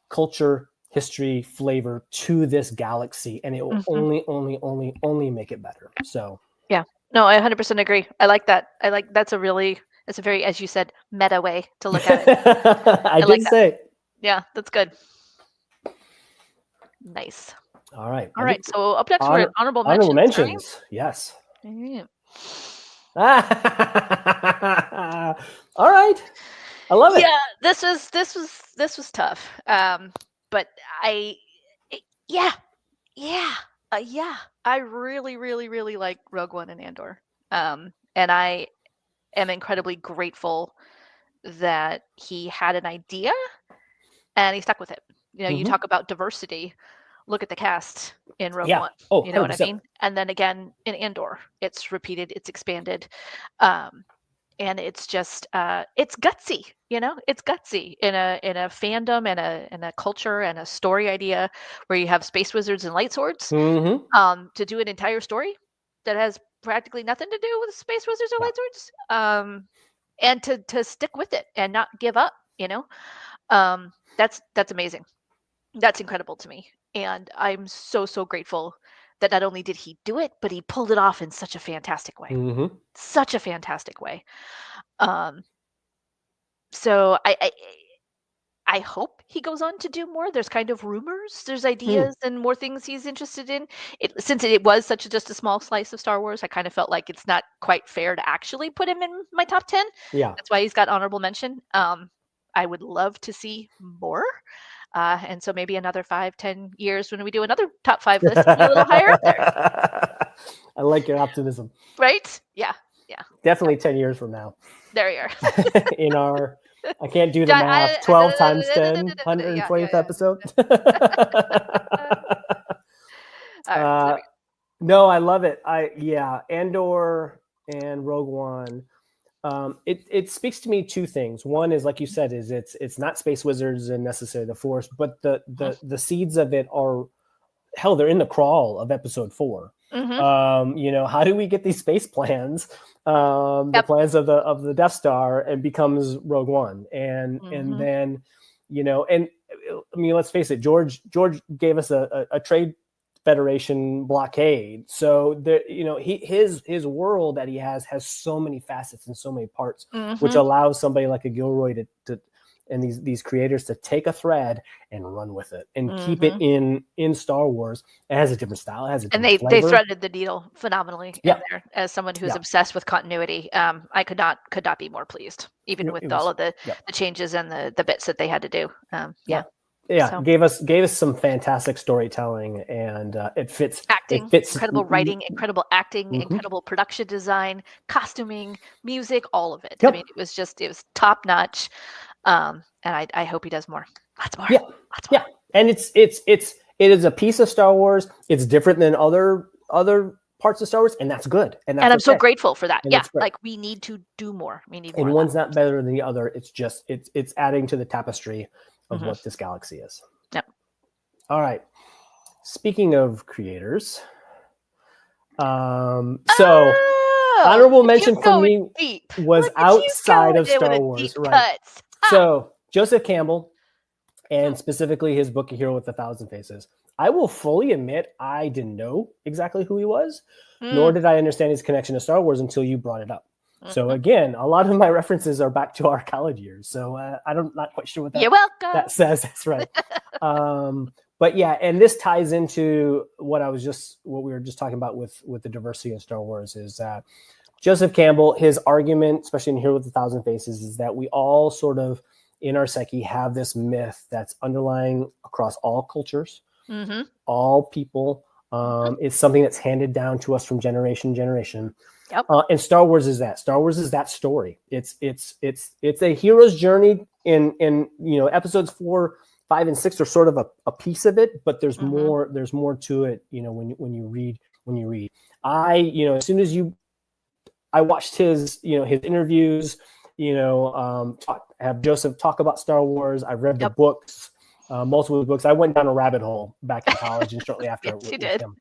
culture, history, flavor to this galaxy, and it will only make it better. So no, I 100% agree. I like that. That's a very, as you said, meta way to look at it. I did say. Yeah, that's good. Nice. All right. So up next, we're honorable mentions. Honorable mentions. Right? Yes. Yeah. All right. I love it. Yeah, this was tough. But Yeah, yeah, yeah. I really, really, really like Rogue One and Andor, and I am incredibly grateful that he had an idea and he stuck with it. You know, you Mhm. talk about diversity. Look at the cast in Rogue Yeah. One. Oh, You know what I 100%. mean? And then again in Andor, it's repeated, it's expanded, um, and it's just it's gutsy. You know, it's gutsy in a fandom and a culture and a story idea where you have space wizards and light swords. Hmm. To do an entire story that has practically nothing to do with space wizards or Yeah. light swords, and to stick with it and not give up. You know, that's amazing. That's incredible to me, and I'm so grateful that not only did he do it, but he pulled it off in such a fantastic way. Hmm. Such a fantastic way. Um, so I hope he goes on to do more. There's kind of rumors, there's Mm. ideas and more things he's interested in. Since it was such just a small slice of Star Wars, I kind of felt like it's not quite fair to actually put him in my top 10. Yeah. That's why he's got honorable mention. I would love to see more. And so maybe another 5, 10 years when we do another top 5 list, it'll be a little higher up there, I like your optimism. right? Yeah, yeah. Definitely 10 years from now. There you are. In our, I can't do the Yeah, math, 12 times 10, yeah, 120th yeah. episode. All right, so there uh, we no, I love it. Yeah, Andor and Rogue One. It speaks to me two things. One is, like you said, is it's not space wizards and necessarily the Force, but the seeds of it are, hell, they're in the crawl of episode 4. You know, how do we get these space plans, the Yep. plans of the Death Star, and becomes Rogue One, and then, you know, and I mean, let's face it, George gave us a trade federation blockade, so there, you know, his world that he has so many facets and so many parts, which allows somebody like a Gilroy to and these creators to take a thread and run with it and keep it in Star Wars. It has a different style, it has a different And they flavor. threaded the needle phenomenally in Yeah. there. As someone who's Yeah. obsessed with continuity, I could not be more pleased, even It with was- all of the yeah. changes and the bits that they had to do. Yeah. Yeah, So- gave us some fantastic storytelling, and it fits. Acting, It fits. incredible writing, incredible acting, incredible production design, costuming, music, all of it. Yep. I mean, it was top notch. And I hope he does more. Lots more. Yeah. Lots more. Yeah, and it is a piece of Star Wars. It's different than other parts of Star Wars, and that's good. And I'm so okay. grateful for that. And Yeah, it's great. like we need to do more. We need more. And of one's that. not better than the other. It's just it's adding to the tapestry of what this galaxy is. Yep. All right. Speaking of creators, so Oh, honorable you're mention for going me deep. was Look at you outside going of there with Star a Wars, deep right? cuts. So Joseph Campbell, and specifically his book, A Hero with a Thousand Faces. I will fully admit I didn't know exactly who he was, nor did I understand his connection to Star Wars until you brought it up. So again, a lot of my references are back to our college years. So I'm not quite sure what You're welcome. that says. That's right. But yeah, and this ties into what we were just talking about with the diversity in Star Wars is that Joseph Campbell, his argument, especially in Hero with a Thousand Faces, is that we all sort of in our psyche have this myth that's underlying across all cultures, all people. It's something that's handed down to us from generation to generation. Yep. And Star Wars is that. Star Wars is that story. It's a hero's journey. In episodes 4, 5, and 6 are sort of a piece of it, but there's more. There's more to it. When you read. As soon as I watched his interviews. Have Joseph talk about Star Wars. I read the books, multiple books. I went down a rabbit hole back in college and shortly after. Yes, you did. Him,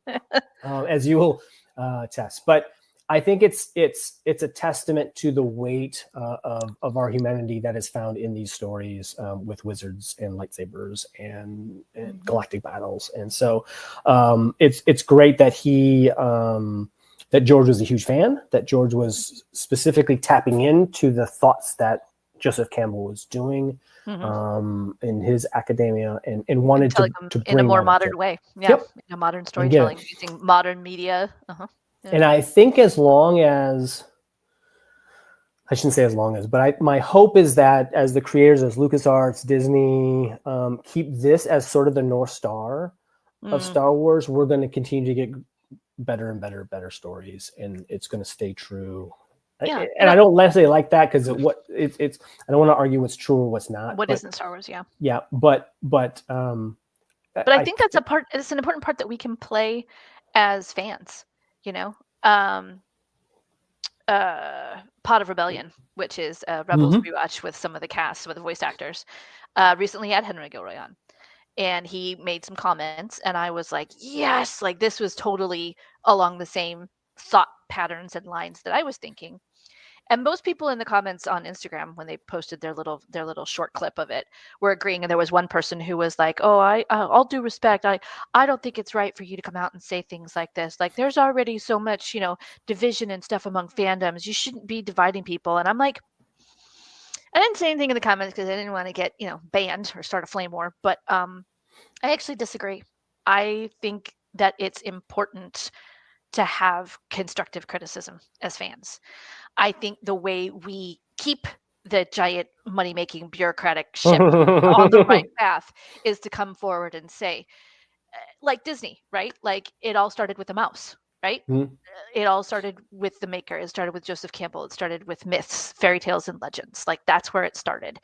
as you will attest. But I think it's a testament to the weight of our humanity that is found in these stories with wizards and lightsabers and galactic battles. And so it's great that that George was a huge fan, that George was specifically tapping into the thoughts that Joseph Campbell was doing in his academia and wanted to bring in a more modern way. way. Yeah, in a modern storytelling using modern media. Yeah. And I think I shouldn't say as long as, but my hope is that as the creators, as LucasArts, Disney, keep this as sort of the North Star, of Star Wars, we're going to continue to get better and better stories, and it's going to stay true. Yeah, and I don't necessarily like that because it's I don't want to argue what's true or what's not. What isn't Star Wars? Yeah, but I think that's it's an important part that we can play as fans. Pod of Rebellion, which is Rebels rewatch with some of the cast, some of the voice actors, recently had Henry Gilroy on, and he made some comments, and I was like, yes, like this was totally along the same thought patterns and lines that I was thinking. And most people in the comments on Instagram, when they posted their little short clip of it, were agreeing. And there was one person who was like, "Oh, all due respect, I don't think it's right for you to come out and say things like this. Like, there's already so much, division and stuff among fandoms. You shouldn't be dividing people." And I'm like, I didn't say anything in the comments because I didn't want to get banned or start a flame war. But I actually disagree. I think that it's important to have constructive criticism as fans. I think the way we keep the giant money-making bureaucratic ship on the right path is to come forward and say, like Disney, right? Like it all started with a mouse, right? It all started with the maker. It started with Joseph Campbell. It started with myths, fairy tales, and legends. Like that's where it started.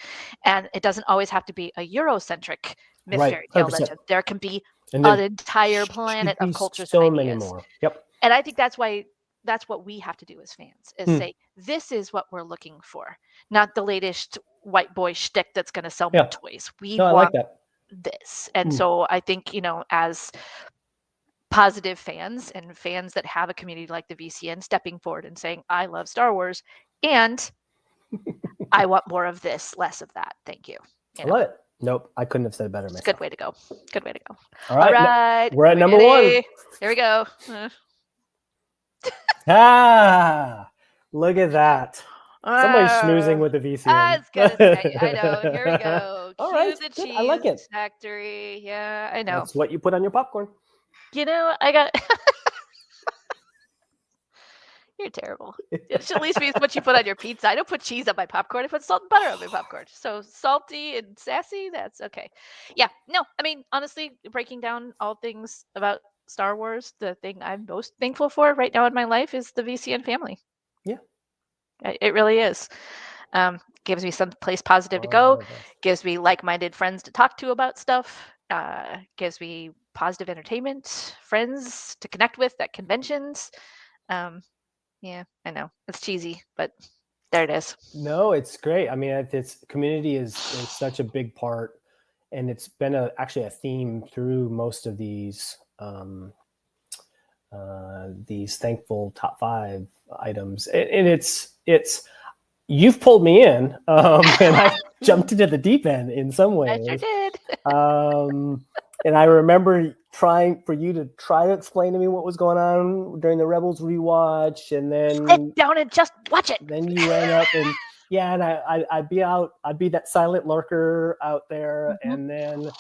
And it doesn't always have to be a Eurocentric myth, fairy tale, 100%. legend. There can be an entire planet of cultures and ideas. Many more. Yep. And I think that's what we have to do as fans is say, this is what we're looking for, not the latest white boy shtick that's going to sell more toys. We want like that. this. And so I think, as positive fans and fans that have a community like the VCN stepping forward and saying, I love Star Wars and I want more of this, less of that. Thank you. I love it. Nope, I couldn't have said it better myself. Good way to go. Good way to go. All right. We're at number 1. Here we go. Look at that. Somebody's schmoozing with the VCN. I was gonna say, I know. Here we go. All right, the good. cheese I like it. factory. Yeah, I know. That's what you put on your popcorn. I got. You're terrible. It should at least be what you put on your pizza. I don't put cheese on my popcorn. I put salt and butter on my popcorn. So salty and sassy, that's okay. Yeah, no, I mean, honestly, breaking down all things about Star Wars, the thing I'm most thankful for right now in my life is the VCN family. Yeah. It really is. Gives me some place positive to go, gives me like-minded friends to talk to about stuff, gives me positive entertainment, friends to connect with at conventions. Yeah, I know. It's cheesy, but there it is. No, it's great. I mean, it's community is such a big part, and it's been actually a theme through most of these thankful top 5 items. And it's you've pulled me in, and I jumped into the deep end in some ways. I sure did. And I remember trying to explain to me what was going on during the Rebels rewatch, and then sit down and just watch it. Then you went up and and I'd be that silent lurker out there, and then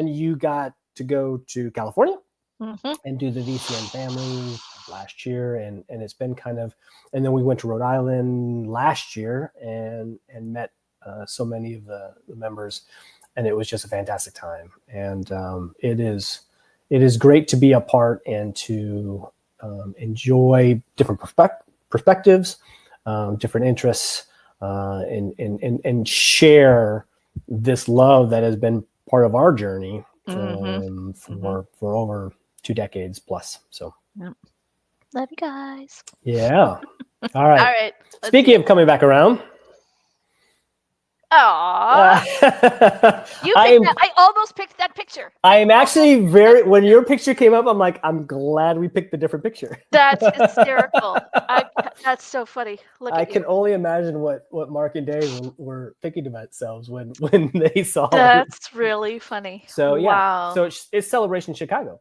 you got to go to California and do the VCN family last year, and it's been kind of, and then we went to Rhode Island last year and met so many of the members, and it was just a fantastic time. And it is great to be a part and to enjoy different perspectives, different interests, and share this love that has been part of our journey for over 2 decades plus. So love you guys. Yeah. All right. All right. Speaking of coming back around. Aww. I almost picked that picture. I am actually when your picture came up, I'm like, I'm glad we picked a different picture. That's hysterical. That's so funny. I can only imagine what Mark and Dave were thinking about themselves when they saw That's really funny. So yeah. Wow. So it's Celebration Chicago.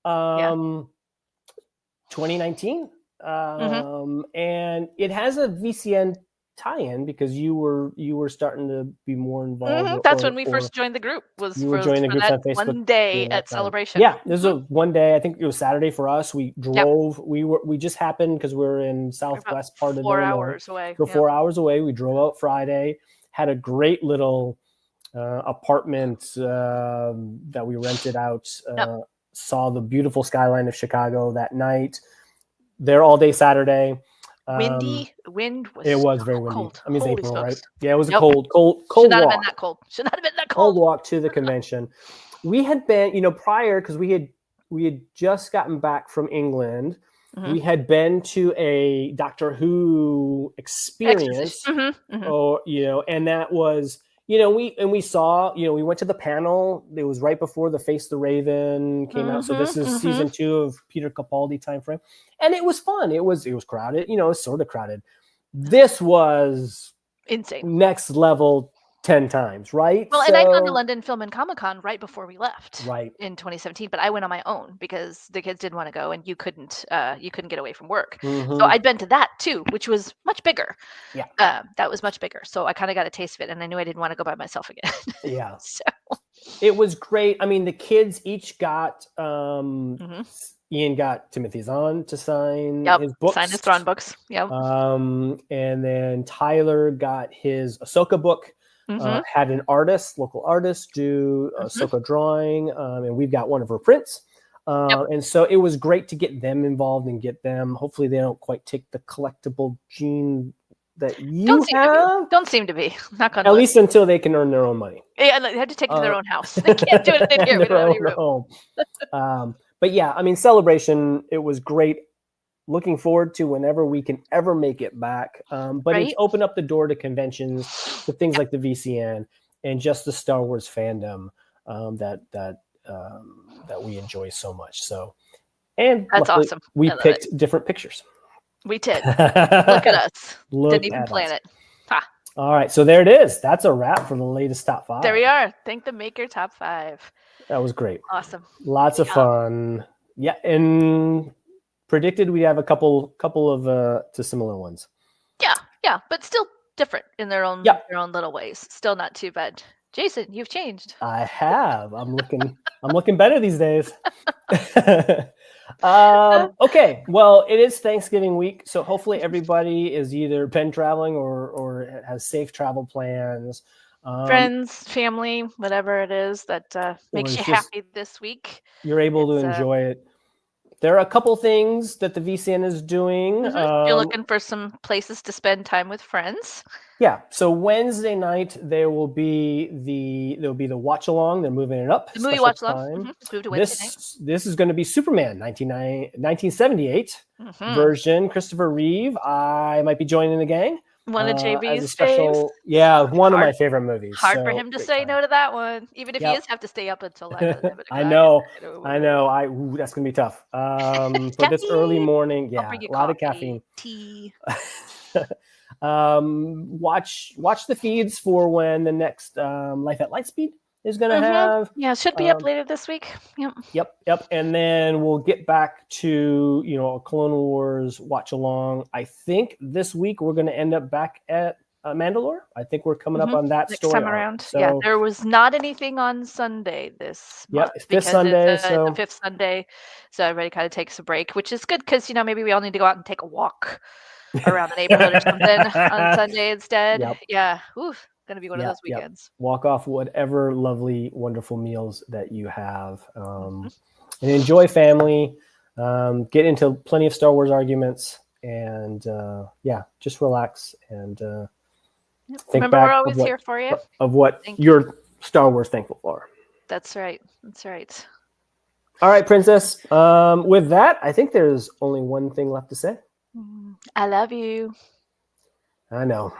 2019. And it has a VCN tie-in because you were starting to be more involved. That's when we first joined the group. You were joining the group on Facebook one day at Celebration. Yeah, this was one day. I think it was Saturday for us. We drove. Yep. We just happened because we're in southwest part of 4 hours away. We're 4 hours away. We drove out Friday. Had a great little apartment that we rented out saw the beautiful skyline of Chicago that night. There all day Saturday. Windy. Wind was. It was so very windy. cold. I mean, it's Holy April, right? smokes. Yeah, it was a Nope. cold Should not have walk. been that cold. Should not have been that Cold cold. walk to the convention. We had been, prior, because we had just gotten back from England. Mhm. We had been to a Doctor Who experience, or and that was, we saw, we went to the panel. It was right before the Face the Raven came out. So this is season 2 of Peter Capaldi timeframe, and it was fun. It was crowded. It was sort of crowded. This was Insane. next level 10 times, right? Well, and I'd gone to London Film and Comic-Con right before we left, Right. in 2017. But I went on my own because the kids didn't want to go, and you couldn't get away from work. So I'd been to that too, which was much bigger. Yeah. That was much bigger. So I kind of got a taste of it, and I knew I didn't want to go by myself again. Yeah. So it was great. I mean, the kids each got Ian got Timothy Zahn to sign his books. Sign his Thrawn books. Yep. And then Tyler got his Ahsoka book. Had an local artist, do Ahsoka drawing, and we've got one of her prints. And so it was great to get them involved and get them. Hopefully, they don't quite take the collectible gene that you have. Don't seem to be. Not At least until they can earn their own money. Yeah, they have to take it to their own house. They can't do it in here. We don't have any room. But yeah, I mean, Celebration. It was great. Looking forward to whenever we can ever make it back. But it's opened up the door to conventions, to things like the VCN, and just the Star Wars fandom that we enjoy so much. So, and that's awesome. We picked different pictures. We did. Look at us. Didn't even plan it. Ha. All right, so there it is. That's a wrap for the latest top 5. There we are. Thank the maker top 5. That was great. Awesome. Lots of fun. Yeah, and predicted we have a couple of similar ones. Yeah, but still different in their own little ways. Still not too bad. Jason, you've changed. I have. I'm looking better these days. Okay, well, it is Thanksgiving week, so hopefully everybody is either been traveling or has safe travel plans. Friends, family, whatever it is that makes you happy this week. You're able to enjoy it. There are a couple things that the VCN is doing. You're looking for some places to spend time with friends. Yeah. So Wednesday night there'll be the watch along. They're moving it up. The movie watch along. Moved to Wednesday night. This is going to be Superman 1978 version. Christopher Reeve. I might be joining the gang. One of JB's faves. Yeah, one of my favorite movies. Hard for him to say no to that one, even if he is have to stay up until 11. I know. That's gonna be tough. For this early morning, a lot of caffeine. Tea. Watch the feeds for when the next Life at Lightspeed is going to have. Yeah, it should be up later this week. Yep. And then we'll get back to, a Clone Wars watch along. I think this week we're going to end up back at Mandalore. I think we're coming up on that next story time around. So, there was not anything on Sunday this month. Fifth Sunday. It's the fifth Sunday. So everybody kind of takes a break, which is good because, maybe we all need to go out and take a walk around the neighborhood or something on Sunday instead. Yep. Yeah. Oof. Going to be one of those weekends. Walk off whatever lovely, wonderful meals that you have, and enjoy family. Get into plenty of Star Wars arguments, and just relax and think Remember, back we're always here for you. Of what you're Star Wars thankful for. That's right. All right, Princess. With that, I think there's only one thing left to say. I love you. I know.